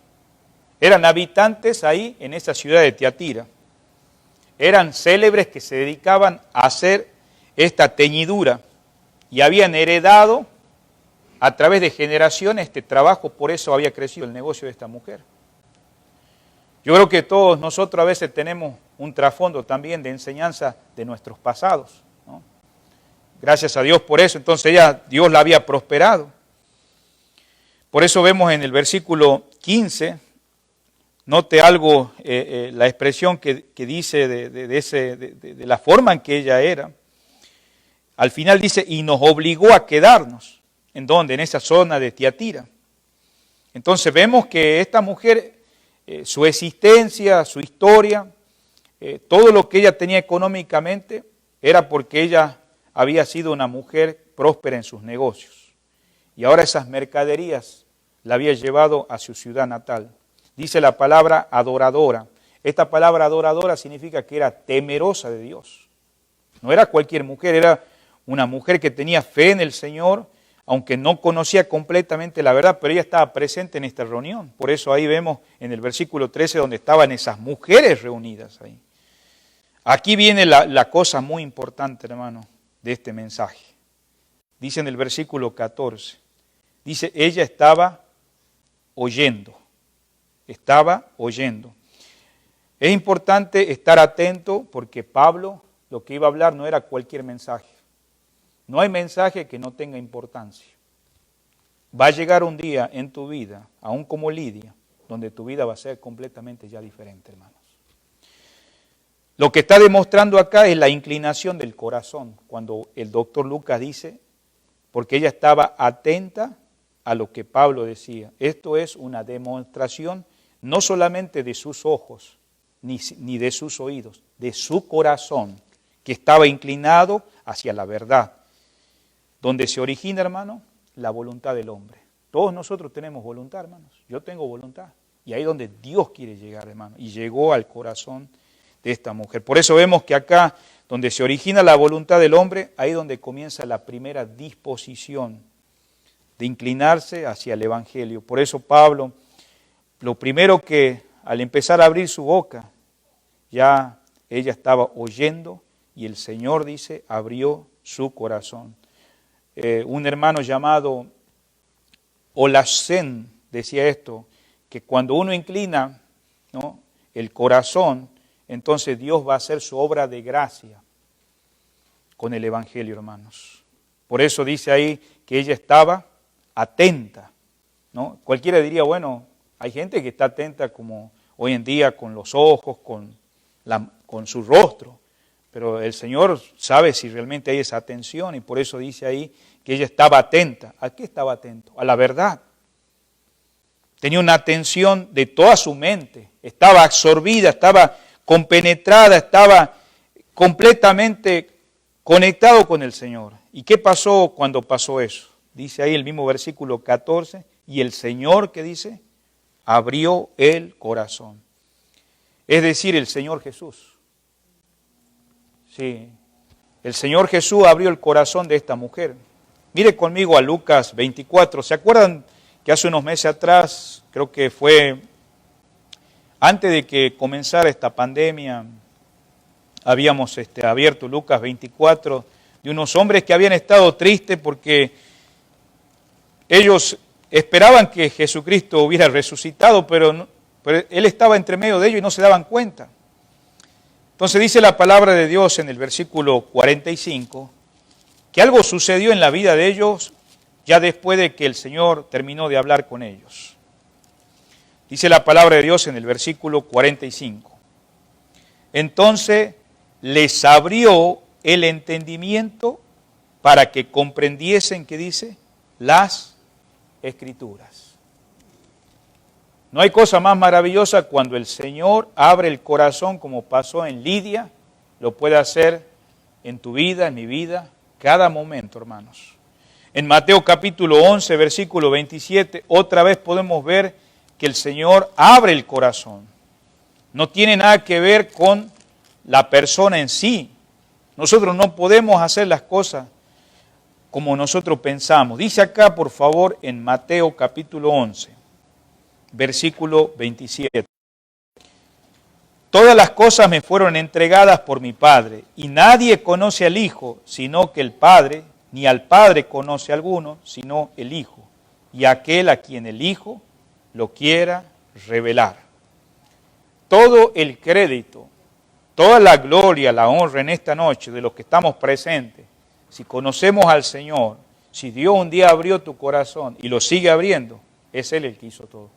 Eran habitantes ahí en esa ciudad de Tiatira. Eran célebres que se dedicaban a hacer esta teñidura y habían heredado a través de generaciones este trabajo, por eso había crecido el negocio de esta mujer. Yo creo que todos nosotros a veces tenemos un trasfondo también de enseñanza de nuestros pasados, ¿no? Gracias a Dios por eso, entonces Dios la había prosperado. Por eso vemos en el versículo 15, note algo, la expresión que dice de la forma en que ella era. Al final dice, y nos obligó a quedarnos. ¿En dónde? En esa zona de Tiatira. Entonces vemos que esta mujer, su existencia, su historia, todo lo que ella tenía económicamente, era porque ella había sido una mujer próspera en sus negocios. Y ahora esas mercaderías la había llevado a su ciudad natal. Dice la palabra adoradora. Esta palabra adoradora significa que era temerosa de Dios. No era cualquier mujer, era una mujer que tenía fe en el Señor, aunque no conocía completamente la verdad, pero ella estaba presente en esta reunión. Por eso ahí vemos en el versículo 13 donde estaban esas mujeres reunidas ahí. Aquí viene la cosa muy importante, hermano, de este mensaje. Dice en el versículo 14, dice, ella estaba oyendo. Estaba oyendo. Es importante estar atento porque Pablo lo que iba a hablar no era cualquier mensaje. No hay mensaje que no tenga importancia. Va a llegar un día en tu vida, aún como Lidia, donde tu vida va a ser completamente ya diferente, hermanos. Lo que está demostrando acá es la inclinación del corazón, cuando el doctor Lucas dice, porque ella estaba atenta a lo que Pablo decía. Esto es una demostración no solamente de sus ojos, ni de sus oídos, de su corazón, que estaba inclinado hacia la verdad. Donde se origina, hermano, la voluntad del hombre. Todos nosotros tenemos voluntad, hermanos. Yo tengo voluntad. Y ahí es donde Dios quiere llegar, hermano. Y llegó al corazón de esta mujer. Por eso vemos que acá, donde se origina la voluntad del hombre, ahí es donde comienza la primera disposición de inclinarse hacia el Evangelio. Por eso Pablo, lo primero que al empezar a abrir su boca, ya ella estaba oyendo y el Señor, dice, abrió su corazón. Un hermano llamado Olasen decía esto, que cuando uno inclina, ¿no?, el corazón, entonces Dios va a hacer su obra de gracia con el Evangelio, hermanos. Por eso dice ahí que ella estaba atenta, ¿no? Cualquiera diría, bueno, hay gente que está atenta como hoy en día con los ojos, con su rostro, pero el Señor sabe si realmente hay esa atención y por eso dice ahí que ella estaba atenta. ¿A qué estaba atento? A la verdad. Tenía una atención de toda su mente, estaba absorbida, estaba compenetrada, estaba completamente conectado con el Señor. ¿Y qué pasó cuando pasó eso? Dice ahí el mismo versículo 14, y el Señor, ¿qué dice? Abrió el corazón. Es decir, el Señor Jesús. Sí, el Señor Jesús abrió el corazón de esta mujer. Mire conmigo a Lucas 24. ¿Se acuerdan que hace unos meses atrás, creo que fue antes de que comenzara esta pandemia, habíamos abierto Lucas 24, de unos hombres que habían estado tristes porque ellos esperaban que Jesucristo hubiera resucitado, pero Él estaba entre medio de ellos y no se daban cuenta. Entonces dice la palabra de Dios en el versículo 45, que algo sucedió en la vida de ellos ya después de que el Señor terminó de hablar con ellos. Dice la palabra de Dios en el versículo 45. Entonces les abrió el entendimiento para que comprendiesen, ¿qué dice? Las Escrituras. No hay cosa más maravillosa cuando el Señor abre el corazón, como pasó en Lidia, lo puede hacer en tu vida, en mi vida, cada momento, hermanos. En Mateo capítulo 11, versículo 27, otra vez podemos ver que el Señor abre el corazón. No tiene nada que ver con la persona en sí. Nosotros no podemos hacer las cosas como nosotros pensamos. Dice acá, por favor, en Mateo capítulo 11, versículo 27. Todas las cosas me fueron entregadas por mi Padre, y nadie conoce al Hijo, sino que el Padre, ni al Padre conoce a alguno, sino el Hijo, y aquel a quien el Hijo lo quiera revelar. Todo el crédito, toda la gloria, la honra en esta noche de los que estamos presentes, si conocemos al Señor, si Dios un día abrió tu corazón y lo sigue abriendo, es Él el que hizo todo.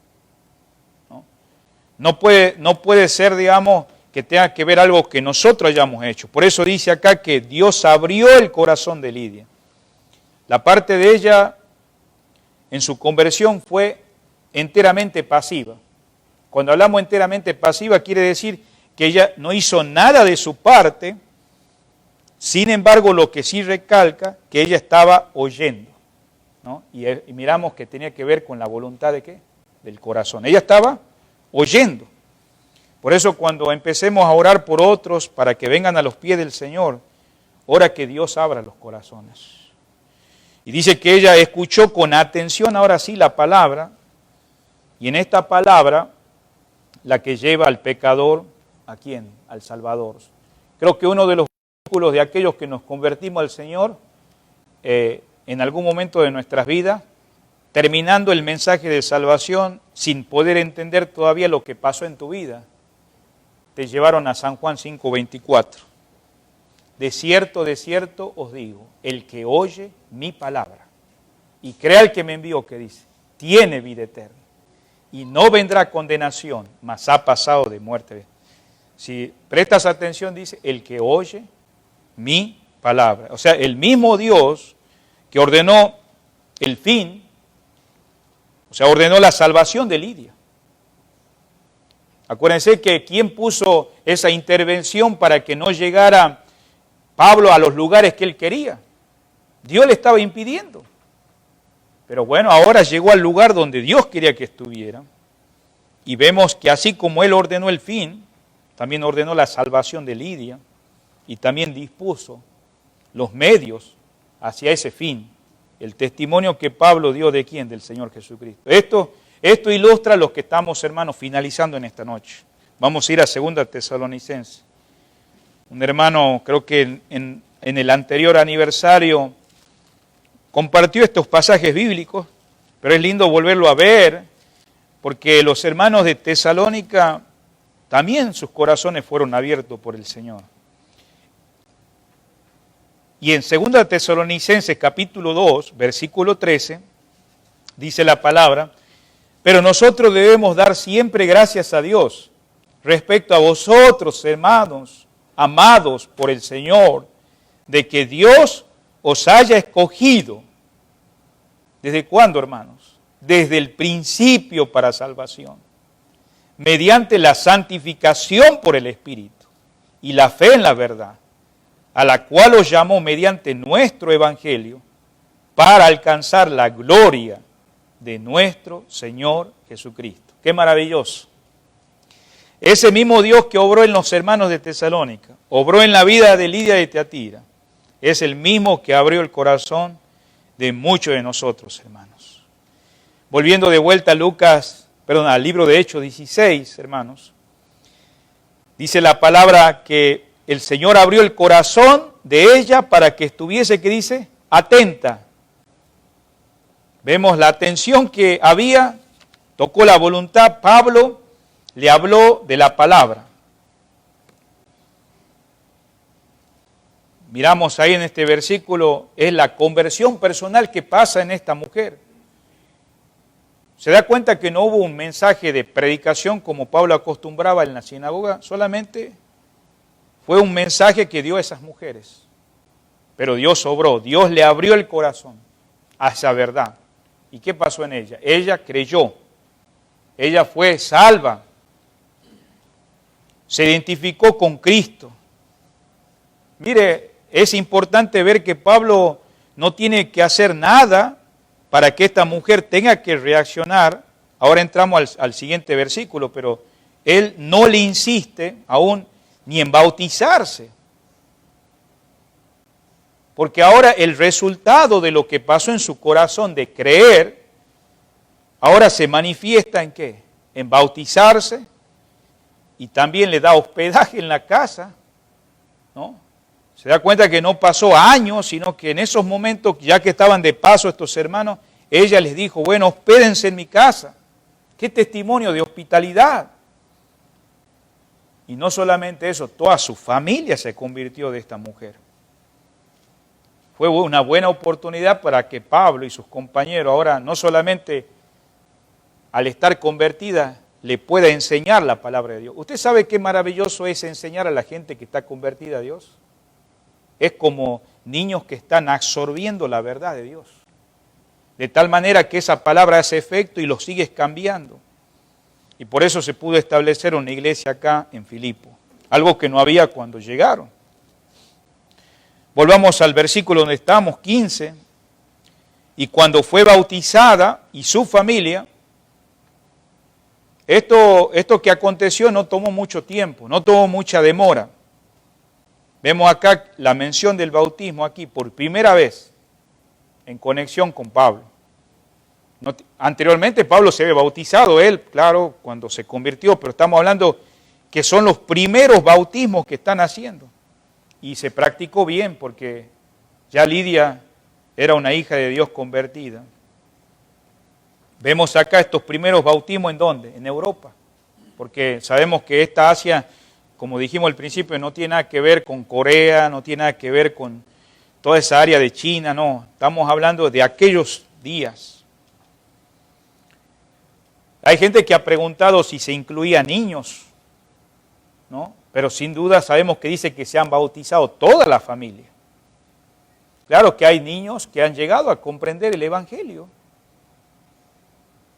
No puede ser, digamos, que tenga que ver algo que nosotros hayamos hecho. Por eso dice acá que Dios abrió el corazón de Lidia. La parte de ella en su conversión fue enteramente pasiva. Cuando hablamos enteramente pasiva quiere decir que ella no hizo nada de su parte. Sin embargo, lo que sí recalca, que ella estaba oyendo, ¿no? Y miramos que tenía que ver con la voluntad de ¿qué? Del corazón. Ella estaba oyendo. Por eso cuando empecemos a orar por otros para que vengan a los pies del Señor, ora que Dios abra los corazones. Y dice que ella escuchó con atención ahora sí la palabra, y en esta palabra, la que lleva al pecador, ¿a quién? Al Salvador. Creo que uno de los vínculos de aquellos que nos convertimos al Señor, en algún momento de nuestras vidas, terminando el mensaje de salvación, sin poder entender todavía lo que pasó en tu vida, te llevaron a San Juan 5:24. De cierto os digo, el que oye mi palabra y crea al que me envió, que dice, tiene vida eterna y no vendrá condenación, mas ha pasado de muerte. Si prestas atención, dice, el que oye mi palabra. O sea, el mismo Dios que ordenó el fin, o sea, ordenó la salvación de Lidia. Acuérdense que ¿quién puso esa intervención para que no llegara Pablo a los lugares que él quería? Dios le estaba impidiendo. Pero bueno, ahora llegó al lugar donde Dios quería que estuviera. Y vemos que así como él ordenó el fin, también ordenó la salvación de Lidia y también dispuso los medios hacia ese fin. El testimonio que Pablo dio de quién, del Señor Jesucristo. Esto ilustra lo que estamos, hermanos, finalizando en esta noche. Vamos a ir a 2 Tesalonicenses. Un hermano, creo que en el anterior aniversario, compartió estos pasajes bíblicos, pero es lindo volverlo a ver, porque los hermanos de Tesalónica también sus corazones fueron abiertos por el Señor. Y en 2 Tesalonicenses capítulo 2, versículo 13, dice la palabra, pero nosotros debemos dar siempre gracias a Dios respecto a vosotros, hermanos, amados por el Señor, de que Dios os haya escogido. ¿Desde cuándo, hermanos? Desde el principio para salvación. mediante la santificación por el Espíritu y la fe en la verdad, a la cual os llamó mediante nuestro Evangelio, para alcanzar la gloria de nuestro Señor Jesucristo. ¡Qué maravilloso! Ese mismo Dios que obró en los hermanos de Tesalónica, obró en la vida de Lidia de Tiatira, es el mismo que abrió el corazón de muchos de nosotros, hermanos. Volviendo de vuelta a al libro de Hechos 16, hermanos, dice la palabra que el Señor abrió el corazón de ella para que estuviese, ¿qué dice? Atenta. Vemos la atención que había, tocó la voluntad, Pablo le habló de la palabra. Miramos ahí en este versículo, es la conversión personal que pasa en esta mujer. ¿Se da cuenta que no hubo un mensaje de predicación como Pablo acostumbraba en la sinagoga? Solamente fue un mensaje que dio a esas mujeres. Pero Dios obró, Dios le abrió el corazón a esa verdad. ¿Y qué pasó en ella? Ella creyó, ella fue salva, se identificó con Cristo. Mire, es importante ver que Pablo no tiene que hacer nada para que esta mujer tenga que reaccionar. Ahora entramos al siguiente versículo, pero él no le insiste aún ni en bautizarse. Porque ahora el resultado de lo que pasó en su corazón de creer, ahora se manifiesta en ¿qué? En bautizarse, y también le da hospedaje en la casa, ¿no? Se da cuenta que no pasó años, sino que en esos momentos, ya que estaban de paso estos hermanos, ella les dijo, bueno, hospédense en mi casa. ¡Qué testimonio de hospitalidad! Y no solamente eso, toda su familia se convirtió de esta mujer. Fue una buena oportunidad para que Pablo y sus compañeros ahora no solamente al estar convertida le pueda enseñar la palabra de Dios. ¿Usted sabe qué maravilloso es enseñar a la gente que está convertida a Dios? Es como niños que están absorbiendo la verdad de Dios. De tal manera que esa palabra hace efecto y lo sigues cambiando. Y por eso se pudo establecer una iglesia acá en Filipo. Algo que no había cuando llegaron. Volvamos al versículo donde estamos, 15. Y cuando fue bautizada y su familia, esto que aconteció no tomó mucho tiempo, no tomó mucha demora. Vemos acá la mención del bautismo aquí por primera vez en conexión con Pablo. Anteriormente Pablo se había bautizado, él, claro, cuando se convirtió, pero estamos hablando que son los primeros bautismos que están haciendo. Y se practicó bien porque ya Lidia era una hija de Dios convertida. Vemos acá estos primeros bautismos ¿en dónde? En Europa. Porque sabemos que esta Asia, como dijimos al principio, no tiene nada que ver con Corea, no tiene nada que ver con toda esa área de China, no. Estamos hablando de aquellos días. Hay gente que ha preguntado si se incluía niños, ¿no? Pero sin duda sabemos que dice que se han bautizado toda la familia. Claro que hay niños que han llegado a comprender el Evangelio.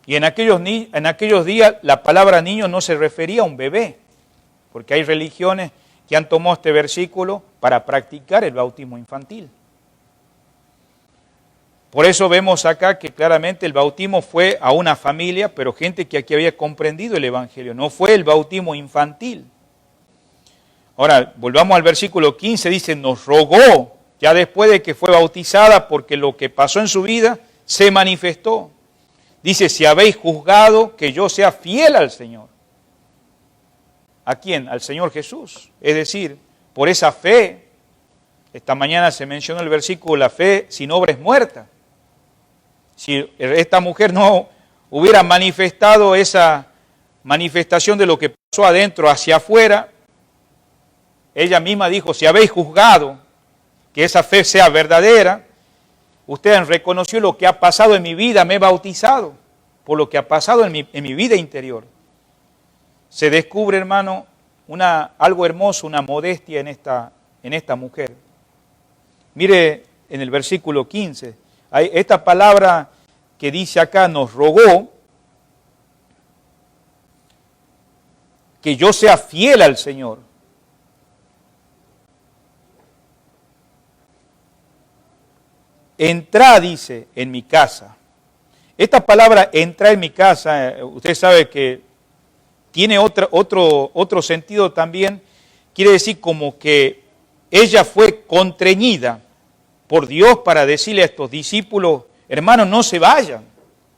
Y en aquellos días la palabra niño no se refería a un bebé, porque hay religiones que han tomado este versículo para practicar el bautismo infantil. Por eso vemos acá que claramente el bautismo fue a una familia, pero gente que aquí había comprendido el Evangelio, no fue el bautismo infantil. Ahora, volvamos al versículo 15, dice, nos rogó, ya después de que fue bautizada, porque lo que pasó en su vida se manifestó. Dice, si habéis juzgado que yo sea fiel al Señor. ¿A quién? Al Señor Jesús. Es decir, por esa fe, esta mañana se mencionó el versículo, la fe sin obra es muerta. Si esta mujer no hubiera manifestado esa manifestación de lo que pasó adentro hacia afuera, ella misma dijo, si habéis juzgado que esa fe sea verdadera, ustedes han reconocido lo que ha pasado en mi vida, me he bautizado por lo que ha pasado en mi vida interior. Se descubre, hermano, algo hermoso, una modestia en esta mujer. Mire en el versículo 15, esta palabra que dice acá, nos rogó, que yo sea fiel al Señor. Entrá, dice, en mi casa. Esta palabra, entrá en mi casa, usted sabe que tiene otro sentido también. Quiere decir como que ella fue constreñida por Dios para decirle a estos discípulos, hermanos, no se vayan.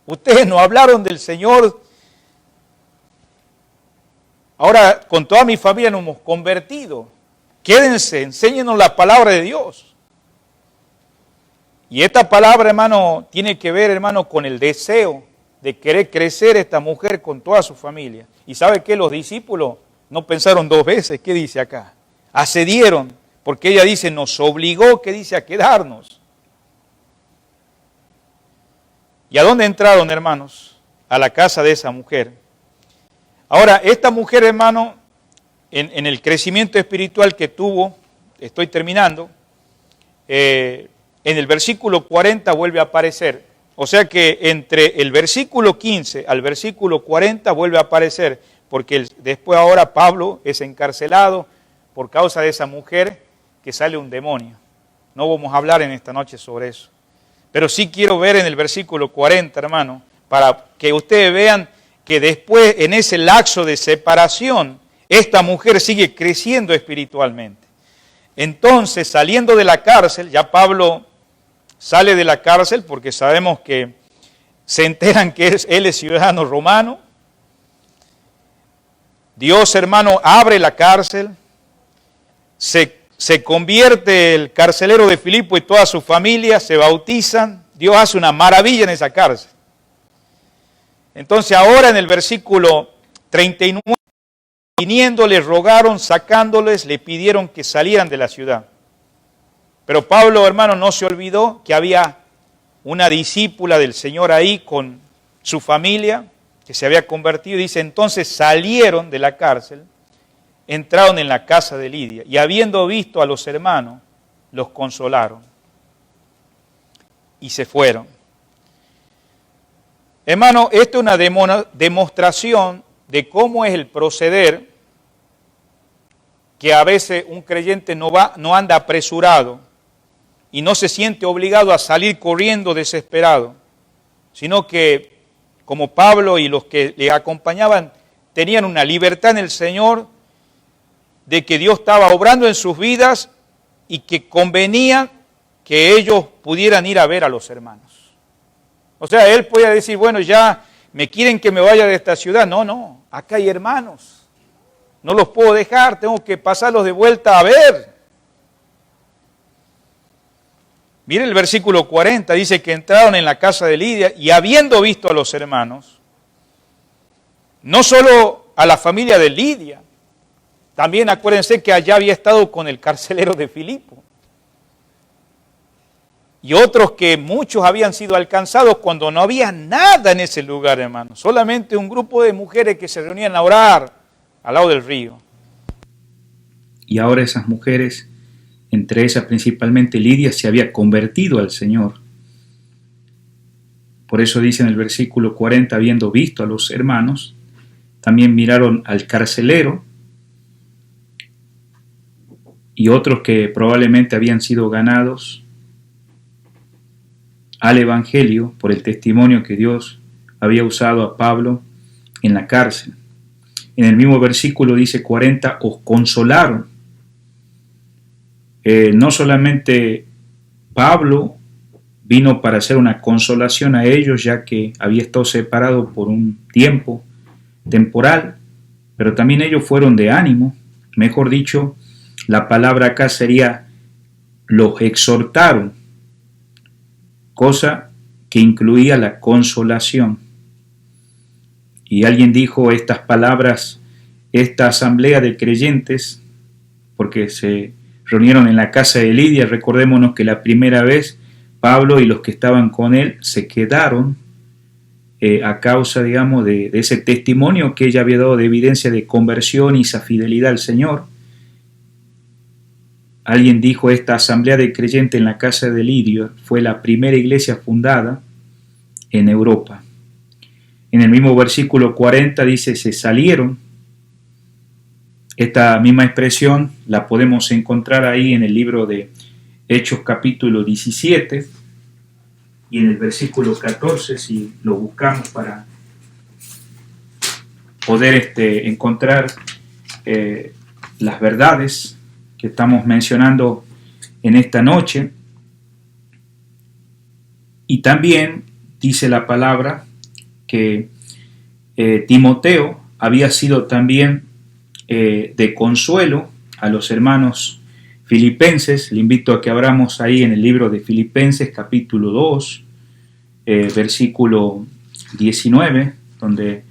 Ustedes no hablaron del Señor. Ahora con toda mi familia nos hemos convertido. Quédense, enséñenos la palabra de Dios. Y esta palabra, hermano, tiene que ver, hermano, con el deseo de querer crecer esta mujer con toda su familia. ¿Y sabe qué? Los discípulos no pensaron dos veces. ¿Qué dice acá? Accedieron, porque ella dice, nos obligó, ¿qué dice? A quedarnos. ¿Y a dónde entraron, hermanos? A la casa de esa mujer. Ahora, esta mujer, hermano, en el crecimiento espiritual que tuvo, estoy terminando, en el versículo 40 vuelve a aparecer. O sea que entre el versículo 15 al versículo 40 vuelve a aparecer, porque después ahora Pablo es encarcelado por causa de esa mujer que sale un demonio. No vamos a hablar en esta noche sobre eso. Pero sí quiero ver en el versículo 40, hermano, para que ustedes vean que después, en ese lapso de separación, esta mujer sigue creciendo espiritualmente. Entonces, saliendo de la cárcel, ya Pablo sale de la cárcel porque sabemos que se enteran que él es ciudadano romano. Dios, hermano, abre la cárcel, se convierte el carcelero de Filipo y toda su familia, se bautizan. Dios hace una maravilla en esa cárcel. Entonces ahora en el versículo 39, viniéndoles, rogaron, sacándoles, le pidieron que salieran de la ciudad. Pero Pablo, hermano, no se olvidó que había una discípula del Señor ahí con su familia, que se había convertido. Dice, entonces salieron de la cárcel, entraron en la casa de Lidia, y habiendo visto a los hermanos, los consolaron. Y se fueron. Hermano, esto es una demostración de cómo es el proceder, que a veces un creyente no anda apresurado y no se siente obligado a salir corriendo desesperado, sino que, como Pablo y los que le acompañaban, tenían una libertad en el Señor de que Dios estaba obrando en sus vidas y que convenía que ellos pudieran ir a ver a los hermanos. O sea, él podía decir, bueno, ya me quieren que me vaya de esta ciudad. No, acá hay hermanos. No los puedo dejar, tengo que pasarlos de vuelta a ver. Mire el versículo 40, dice que entraron en la casa de Lidia y habiendo visto a los hermanos, no solo a la familia de Lidia, también acuérdense que allá había estado con el carcelero de Filipo. Y otros que muchos habían sido alcanzados cuando no había nada en ese lugar, hermano. Solamente un grupo de mujeres que se reunían a orar al lado del río. Y ahora esas mujeres, entre ellas principalmente Lidia, se había convertido al Señor. Por eso dice en el versículo 40, habiendo visto a los hermanos, también miraron al carcelero y otros que probablemente habían sido ganados al Evangelio por el testimonio que Dios había usado a Pablo en la cárcel. En el mismo versículo dice 40, os consolaron. No solamente Pablo vino para hacer una consolación a ellos, ya que había estado separado por un tiempo temporal, pero también ellos fueron de ánimo. Mejor dicho, la palabra acá sería los exhortaron, cosa que incluía la consolación. Y alguien dijo estas palabras, esta asamblea de creyentes, porque se reunieron en la casa de Lidia. Recordémonos que la primera vez Pablo y los que estaban con él se quedaron a causa, digamos, de ese testimonio que ella había dado de evidencia de conversión y esa fidelidad al Señor. Alguien dijo, esta asamblea de creyentes en la casa de Lidia fue la primera iglesia fundada en Europa. En el mismo versículo 40 dice, se salieron Esta misma expresión la podemos encontrar ahí en el libro de Hechos capítulo 17 y en el versículo 14, si lo buscamos para poder encontrar las verdades que estamos mencionando en esta noche. Y también dice la palabra que Timoteo había sido también de consuelo a los hermanos filipenses. Le invito a que abramos ahí en el libro de Filipenses capítulo 2, versículo 19, donde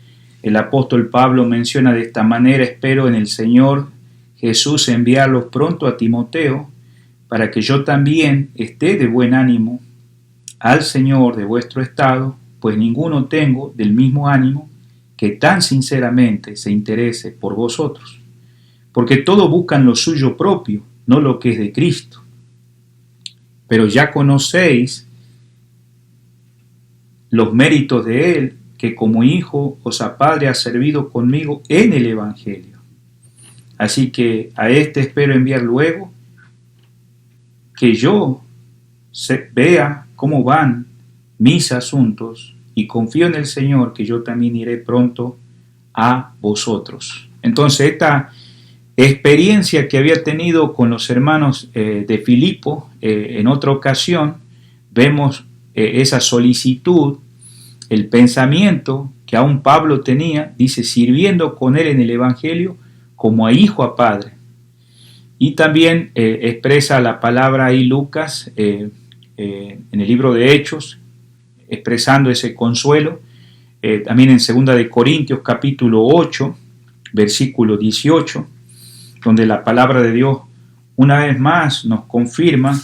el apóstol Pablo menciona de esta manera: espero en el Señor Jesús enviarlos pronto a Timoteo, para que yo también esté de buen ánimo al Señor de vuestro estado, pues ninguno tengo del mismo ánimo que tan sinceramente se interese por vosotros, porque todos buscan lo suyo propio, no lo que es de Cristo. Pero ya conocéis los méritos de Él, que como hijo os a padre ha servido conmigo en el Evangelio. Así que a este espero enviar luego, que yo vea cómo van mis asuntos, y confío en el Señor que yo también iré pronto a vosotros. Entonces, esta experiencia que había tenido con los hermanos de Filipo, en otra ocasión, vemos esa solicitud, el pensamiento que aún Pablo tenía, dice, sirviendo con él en el Evangelio como a hijo a padre. Y también expresa la palabra ahí Lucas en el libro de Hechos, expresando ese consuelo, también en 2 de Corintios capítulo 8, versículo 18, donde la palabra de Dios una vez más nos confirma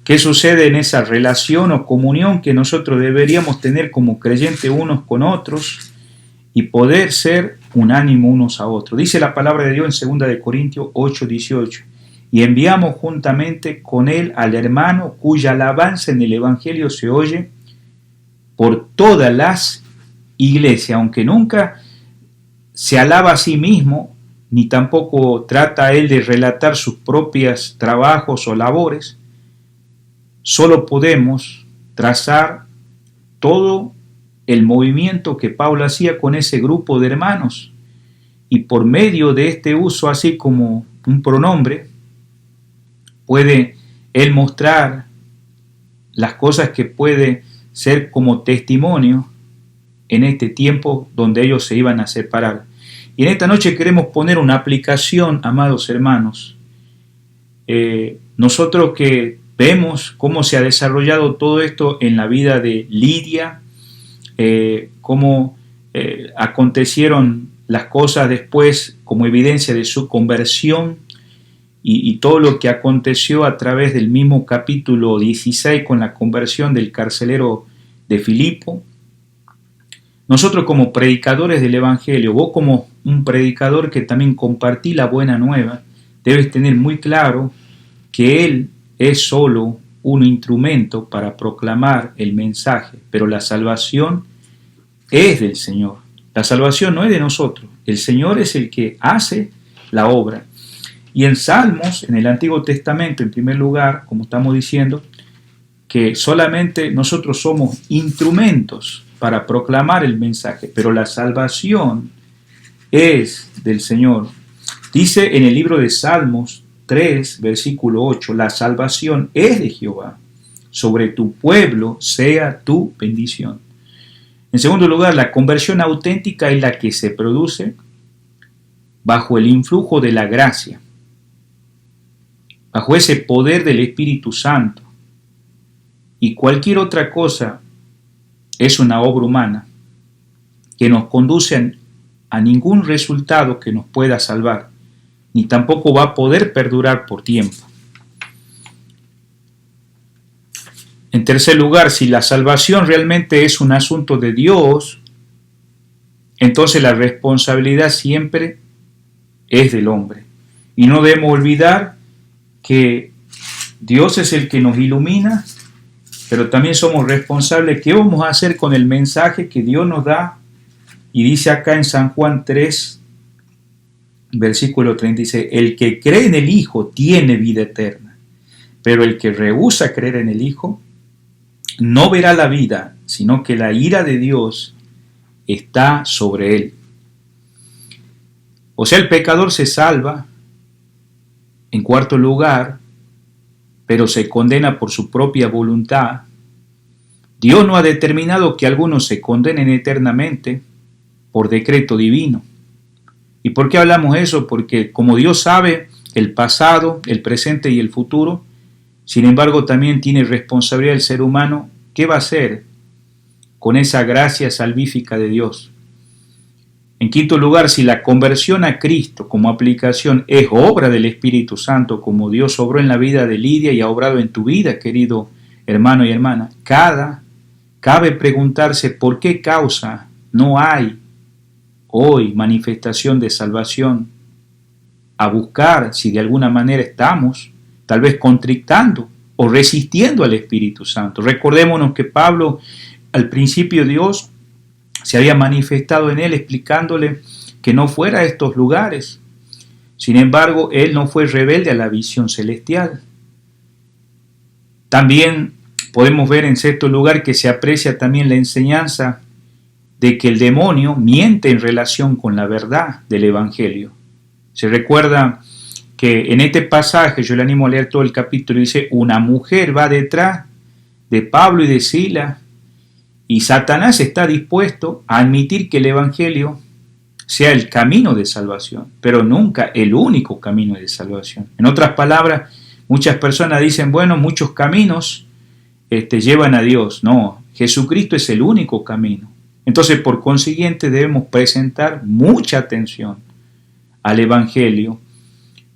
qué sucede en esa relación o comunión que nosotros deberíamos tener como creyentes unos con otros y poder ser unánimo unos a otros. Dice la palabra de Dios en 2 de Corintios 8, 18, y enviamos juntamente con él al hermano cuya alabanza en el Evangelio se oye por todas las iglesias, aunque nunca se alaba a sí mismo, ni tampoco trata él de relatar sus propios trabajos o labores. Solo podemos trazar todo el movimiento que Pablo hacía con ese grupo de hermanos, y por medio de este uso así como un pronombre, puede él mostrar las cosas que puede ser como testimonio en este tiempo donde ellos se iban a separar. Y en esta noche queremos poner una aplicación, amados hermanos. Nosotros que vemos cómo se ha desarrollado todo esto en la vida de Lidia, cómo acontecieron las cosas después como evidencia de su conversión, y todo lo que aconteció a través del mismo capítulo 16 con la conversión del carcelero de Filipo. Nosotros como predicadores del Evangelio, vos como un predicador que también compartí la buena nueva, debes tener muy claro que Él es solo un instrumento para proclamar el mensaje, pero la salvación es del Señor. La salvación no es de nosotros, el Señor es el que hace la obra. Y en Salmos, en el Antiguo Testamento, en primer lugar, como estamos diciendo, que solamente nosotros somos instrumentos para proclamar el mensaje, pero la salvación es del Señor. Dice en el libro de Salmos 3, versículo 8, la salvación es de Jehová, sobre tu pueblo sea tu bendición. En segundo lugar, la conversión auténtica es la que se produce bajo el influjo de la gracia, bajo ese poder del Espíritu Santo, y cualquier otra cosa es una obra humana que nos conduce a ningún resultado que nos pueda salvar, ni tampoco va a poder perdurar por tiempo. En tercer lugar, si la salvación realmente es un asunto de Dios, entonces la responsabilidad siempre es del hombre. Y no debemos olvidar que Dios es el que nos ilumina, pero también somos responsables. ¿Qué vamos a hacer con el mensaje que Dios nos da? Y dice acá en San Juan 3, versículo 36, el que cree en el Hijo tiene vida eterna, pero el que rehúsa creer en el Hijo no verá la vida, sino que la ira de Dios está sobre él. O sea, el pecador se salva, en cuarto lugar, pero se condena por su propia voluntad. Dios no ha determinado que algunos se condenen eternamente por decreto divino. ¿Y por qué hablamos eso? Porque como Dios sabe el pasado, el presente y el futuro, sin embargo también tiene responsabilidad el ser humano. ¿Qué va a hacer con esa gracia salvífica de Dios? En quinto lugar, si la conversión a Cristo como aplicación es obra del Espíritu Santo, como Dios obró en la vida de Lidia y ha obrado en tu vida, querido hermano y hermana, cabe preguntarse por qué causa no hay hoy manifestación de salvación, a buscar si de alguna manera estamos tal vez contrictando o resistiendo al Espíritu Santo. Recordémonos que Pablo, al principio Dios se había manifestado en él explicándole que no fuera a estos lugares. Sin embargo, él no fue rebelde a la visión celestial. También podemos ver en sexto lugar que se aprecia también la enseñanza de que el demonio miente en relación con la verdad del Evangelio. Se recuerda que en este pasaje, yo le animo a leer todo el capítulo, dice, una mujer va detrás de Pablo y de Silas, y Satanás está dispuesto a admitir que el Evangelio sea el camino de salvación, pero nunca el único camino de salvación. En otras palabras, muchas personas dicen, bueno, muchos caminos llevan a Dios. No, Jesucristo es el único camino. Entonces, por consiguiente, debemos presentar mucha atención al Evangelio,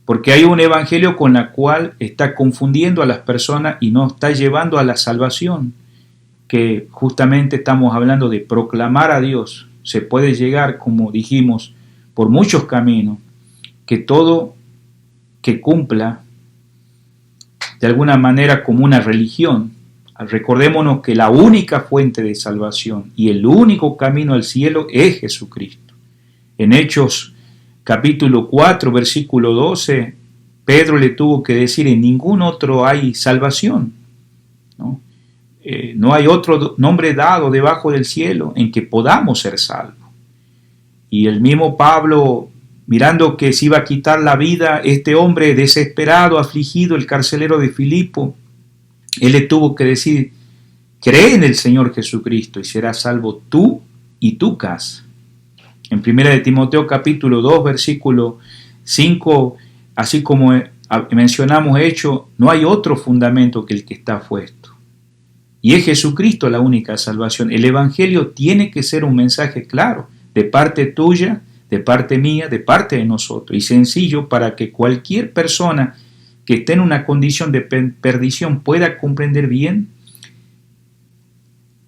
porque hay un Evangelio con el cual está confundiendo a las personas y no está llevando a la salvación, que justamente estamos hablando de proclamar a Dios. Se puede llegar, como dijimos, por muchos caminos, que todo que cumpla de alguna manera como una religión. Recordémonos que la única fuente de salvación y el único camino al cielo es Jesucristo. En Hechos capítulo 4, versículo 12, Pedro le tuvo que decir, en ningún otro hay salvación, ¿no? No hay otro nombre dado debajo del cielo en que podamos ser salvos. Y el mismo Pablo, mirando que se iba a quitar la vida este hombre desesperado, afligido, el carcelero de Filipo, él le tuvo que decir, cree en el Señor Jesucristo y serás salvo tú y tu casa. En 1 de Timoteo capítulo 2, versículo 5, así como mencionamos hecho, no hay otro fundamento que el que está puesto. Y es Jesucristo la única salvación. El Evangelio tiene que ser un mensaje claro, de parte tuya, de parte mía, de parte de nosotros, y sencillo para que cualquier persona que esté en una condición de perdición pueda comprender bien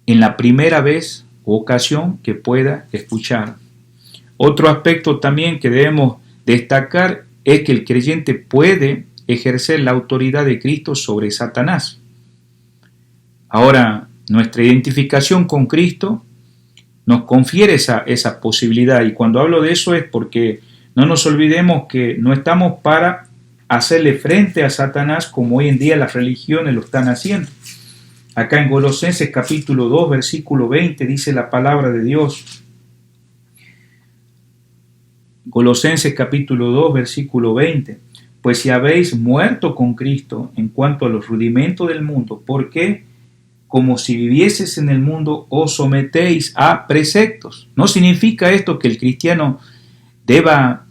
en la primera vez o ocasión que pueda escuchar. Otro aspecto también que debemos destacar es que el creyente puede ejercer la autoridad de Cristo sobre Satanás. Ahora, nuestra identificación con Cristo nos confiere esa posibilidad, y cuando hablo de eso es porque no nos olvidemos que no estamos para hacerle frente a Satanás como hoy en día las religiones lo están haciendo. Acá en Colosenses capítulo 2, versículo 20 dice la palabra de Dios. Colosenses capítulo 2, versículo 20. Pues si habéis muerto con Cristo en cuanto a los rudimentos del mundo, ¿por qué? Como si vivieses en el mundo, os sometéis a preceptos. No significa esto que el cristiano deba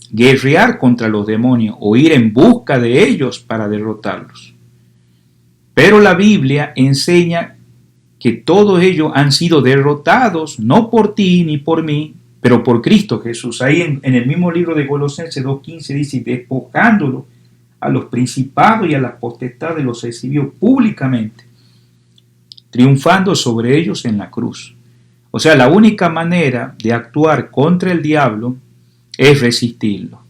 guerrear contra los demonios o ir en busca de ellos para derrotarlos. Pero la Biblia enseña que todos ellos han sido derrotados, no por ti ni por mí, pero por Cristo Jesús. Ahí en el mismo libro de Colosenses 2.15 dice, despojándolo a los principados y a las potestades los exhibió públicamente, triunfando sobre ellos en la cruz. O sea, la única manera de actuar contra el diablo es resistirlo.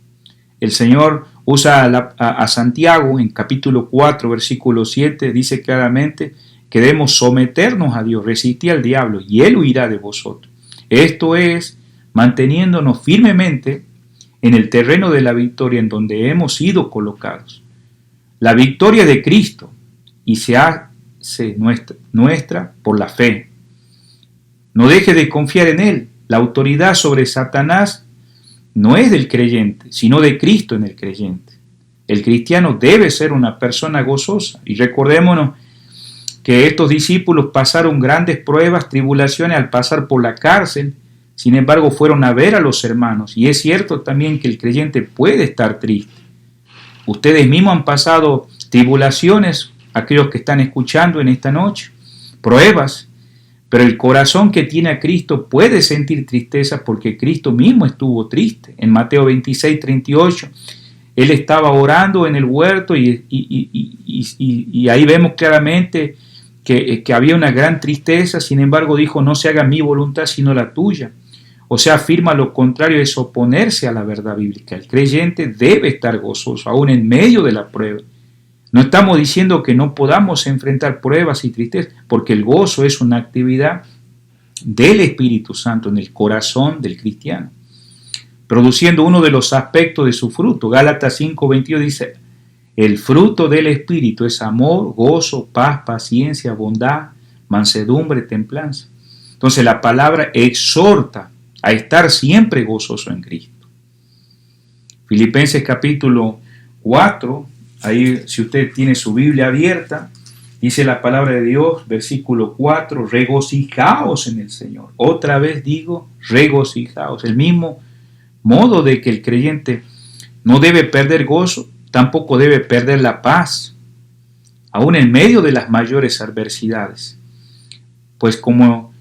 El Señor usa a Santiago en capítulo 4, versículo 7, dice claramente que debemos someternos a Dios, resistir al diablo y Él huirá de vosotros. Esto es manteniéndonos firmemente en el terreno de la victoria en donde hemos sido colocados. La victoria de Cristo y se hace nuestra por la fe. No deje de confiar en Él. La autoridad sobre Satanás no es del creyente, sino de Cristo en el creyente. El cristiano debe ser una persona gozosa. Y recordémonos que estos discípulos pasaron grandes pruebas, tribulaciones al pasar por la cárcel. Sin embargo, fueron a ver a los hermanos. Y es cierto también que el creyente puede estar triste. Ustedes mismos han pasado tribulaciones, aquellos que están escuchando en esta noche, pruebas. Pero el corazón que tiene a Cristo puede sentir tristeza porque Cristo mismo estuvo triste. En Mateo 26, 38, Él estaba orando en el huerto y ahí vemos claramente que había una gran tristeza. Sin embargo, dijo, no se haga mi voluntad sino la tuya. O sea, afirma lo contrario, es oponerse a la verdad bíblica. El creyente debe estar gozoso, aún en medio de la prueba. No estamos diciendo que no podamos enfrentar pruebas y tristezas, porque el gozo es una actividad del Espíritu Santo en el corazón del cristiano, produciendo uno de los aspectos de su fruto. Gálatas 5:22 dice, el fruto del Espíritu es amor, gozo, paz, paciencia, bondad, mansedumbre, templanza. Entonces la palabra exhorta a estar siempre gozoso en Cristo. Filipenses capítulo 4, ahí si usted tiene su Biblia abierta, dice la palabra de Dios, versículo 4, regocijaos en el Señor. Otra vez digo, regocijaos. El mismo modo de que el creyente no debe perder gozo, tampoco debe perder la paz, aún en medio de las mayores adversidades. Pues como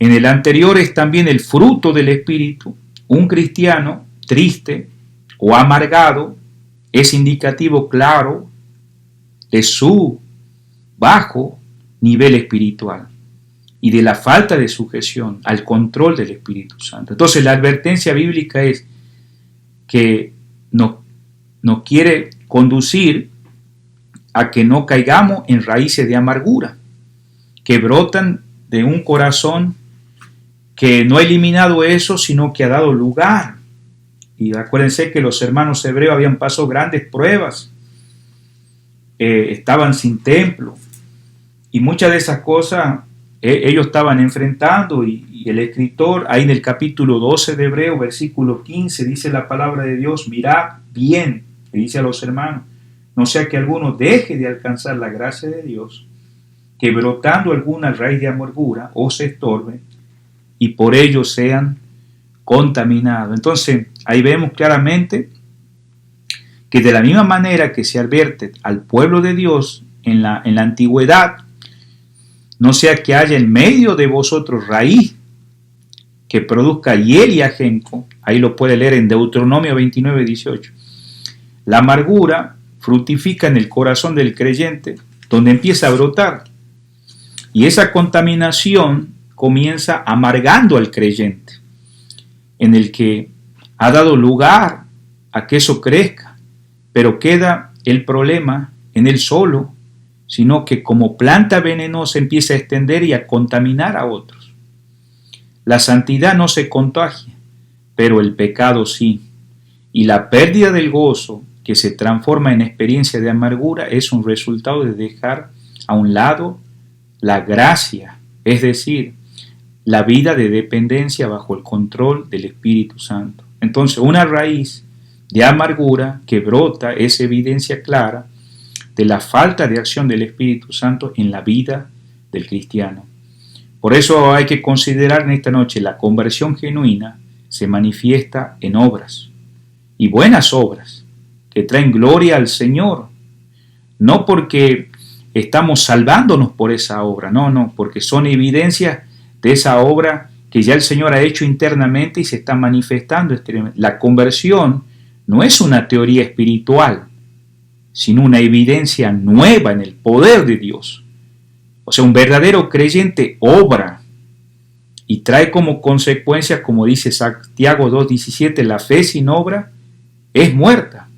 en el anterior es también el fruto del Espíritu, un cristiano triste o amargado es indicativo claro de su bajo nivel espiritual y de la falta de sujeción al control del Espíritu Santo. Entonces la advertencia bíblica es que nos quiere conducir a que no caigamos en raíces de amargura que brotan de un corazón que no ha eliminado eso, sino que ha dado lugar. Y acuérdense que los hermanos hebreos habían pasado grandes pruebas, estaban sin templo, y muchas de esas cosas ellos estaban enfrentando, y el escritor, ahí en el capítulo 12 de Hebreo, versículo 15, dice la palabra de Dios, mirad bien, le dice a los hermanos, no sea que alguno deje de alcanzar la gracia de Dios, que brotando alguna raíz de amargura os estorbe, y por ello sean contaminados. Entonces, ahí vemos claramente que de la misma manera que se advierte al pueblo de Dios en la antigüedad, no sea que haya en medio de vosotros raíz que produzca hiel y ajenco, ahí lo puede leer en Deuteronomio 29, 18. La amargura fructifica en el corazón del creyente, donde empieza a brotar, y esa contaminación comienza amargando al creyente, en el que ha dado lugar a que eso crezca, pero queda el problema en él solo, sino que como planta venenosa empieza a extender y a contaminar a otros. La santidad no se contagia, pero el pecado sí, y la pérdida del gozo que se transforma en experiencia de amargura es un resultado de dejar a un lado la gracia, es decir, la vida de dependencia bajo el control del Espíritu Santo. Entonces, una raíz de amargura que brota es evidencia clara de la falta de acción del Espíritu Santo en la vida del cristiano. Por eso hay que considerar en esta noche la conversión genuina se manifiesta en obras, y buenas obras, que traen gloria al Señor, no porque estamos salvándonos por esa obra, no, porque son evidencias de esa obra que ya el Señor ha hecho internamente y se está manifestando exteriormente. La conversión no es una teoría espiritual, sino una evidencia nueva en el poder de Dios. O sea, un verdadero creyente obra y trae como consecuencia, como dice Santiago 2:17, la fe sin obra es muerta.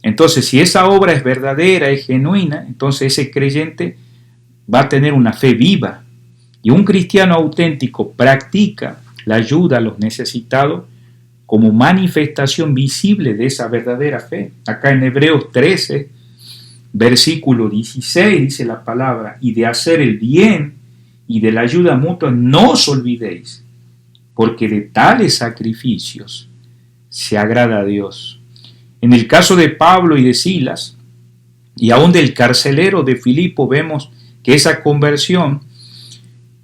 Entonces, si esa obra es verdadera, es genuina, entonces ese creyente va a tener una fe viva. Y un cristiano auténtico practica la ayuda a los necesitados como manifestación visible de esa verdadera fe. Acá en Hebreos 13, versículo 16 dice la palabra, y de hacer el bien y de la ayuda mutua no os olvidéis, porque de tales sacrificios se agrada a Dios. En el caso de Pablo y de Silas, y aún del carcelero de Filipo, vemos que esa conversión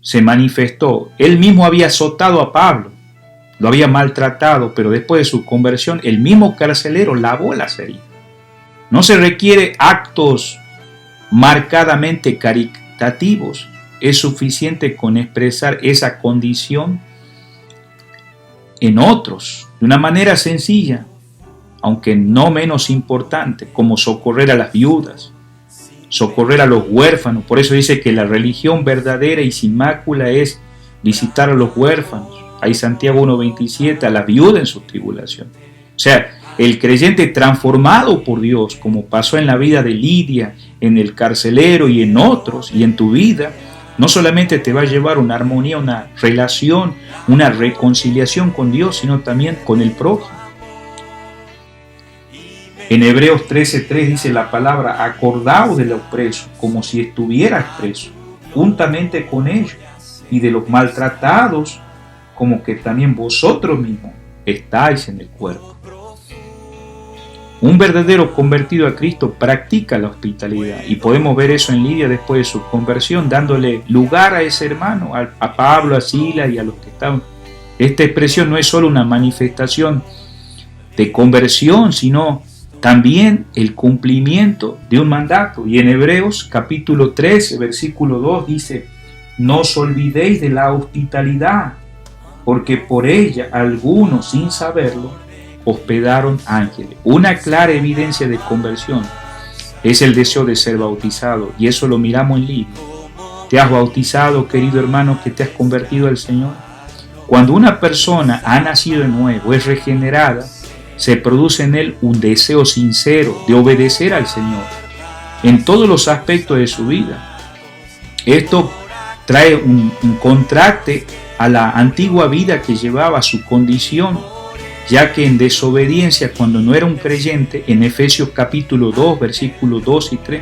se manifestó. Él mismo había azotado a Pablo, lo había maltratado, pero después de su conversión, el mismo carcelero lavó las heridas. No se requiere actos marcadamente caritativos, es suficiente con expresar esa condición en otros, de una manera sencilla, aunque no menos importante, como socorrer a las viudas, socorrer a los huérfanos. Por eso dice que la religión verdadera y sin mácula es visitar a los huérfanos. Ahí Santiago 1:27, a la viuda en su tribulación. O sea, el creyente transformado por Dios, como pasó en la vida de Lidia, en el carcelero y en otros, y en tu vida, no solamente te va a llevar una armonía, una relación, una reconciliación con Dios, sino también con el prójimo. En Hebreos 13:3 dice la palabra, acordaos del opreso, como si estuvieras preso, juntamente con ellos, y de los maltratados, como que también vosotros mismos estáis en el cuerpo. Un verdadero convertido a Cristo practica la hospitalidad, y podemos ver eso en Lidia después de su conversión, dándole lugar a ese hermano, a Pablo, a Silas y a los que estaban. Esta expresión no es solo una manifestación de conversión, sino también el cumplimiento de un mandato. Y en Hebreos capítulo 13, versículo 2 dice, no os olvidéis de la hospitalidad, porque por ella algunos, sin saberlo, hospedaron ángeles. Una clara evidencia de conversión es el deseo de ser bautizado, y eso lo miramos en Lidia. ¿Te has bautizado, querido hermano, que te has convertido al Señor? Cuando una persona ha nacido de nuevo, es regenerada, se produce en él un deseo sincero de obedecer al Señor en todos los aspectos de su vida. Esto trae un contraste a la antigua vida que llevaba, su condición, ya que en desobediencia, cuando no era un creyente, en Efesios capítulo 2, versículos 2 y 3,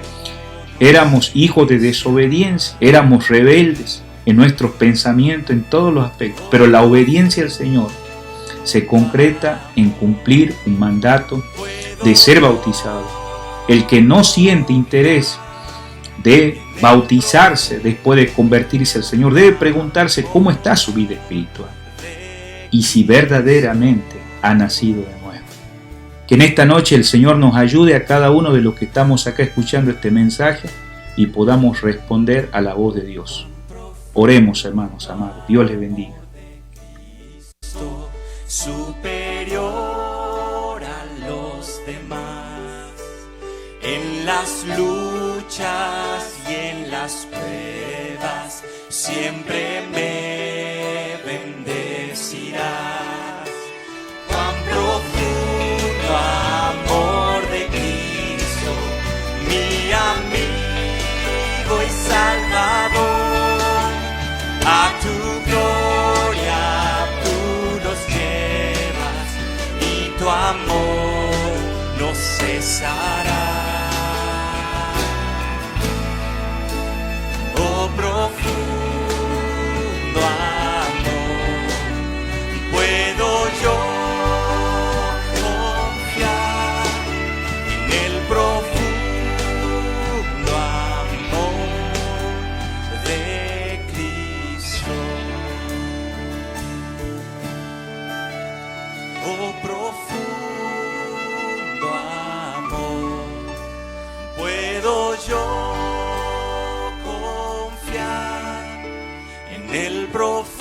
éramos hijos de desobediencia, éramos rebeldes en nuestros pensamientos, en todos los aspectos, pero la obediencia al Señor se concreta en cumplir un mandato de ser bautizado. El que no siente interés de bautizarse después de convertirse al Señor debe preguntarse cómo está su vida espiritual y si verdaderamente ha nacido de nuevo. Que en esta noche el Señor nos ayude a cada uno de los que estamos acá escuchando este mensaje y podamos responder a la voz de Dios. Oremos, hermanos amados. Dios les bendiga. Superior a los demás, en las luchas y en las pruebas, siempre me bendecirás. Cuán profundo amor de Cristo, mi amigo y Salvador, a tu gloria tu amor no cesará. Oh, profundo amor, puedo yo confiar en el profundo amor de Cristo. Oh, profundo amor, puedo yo confiar en el profundo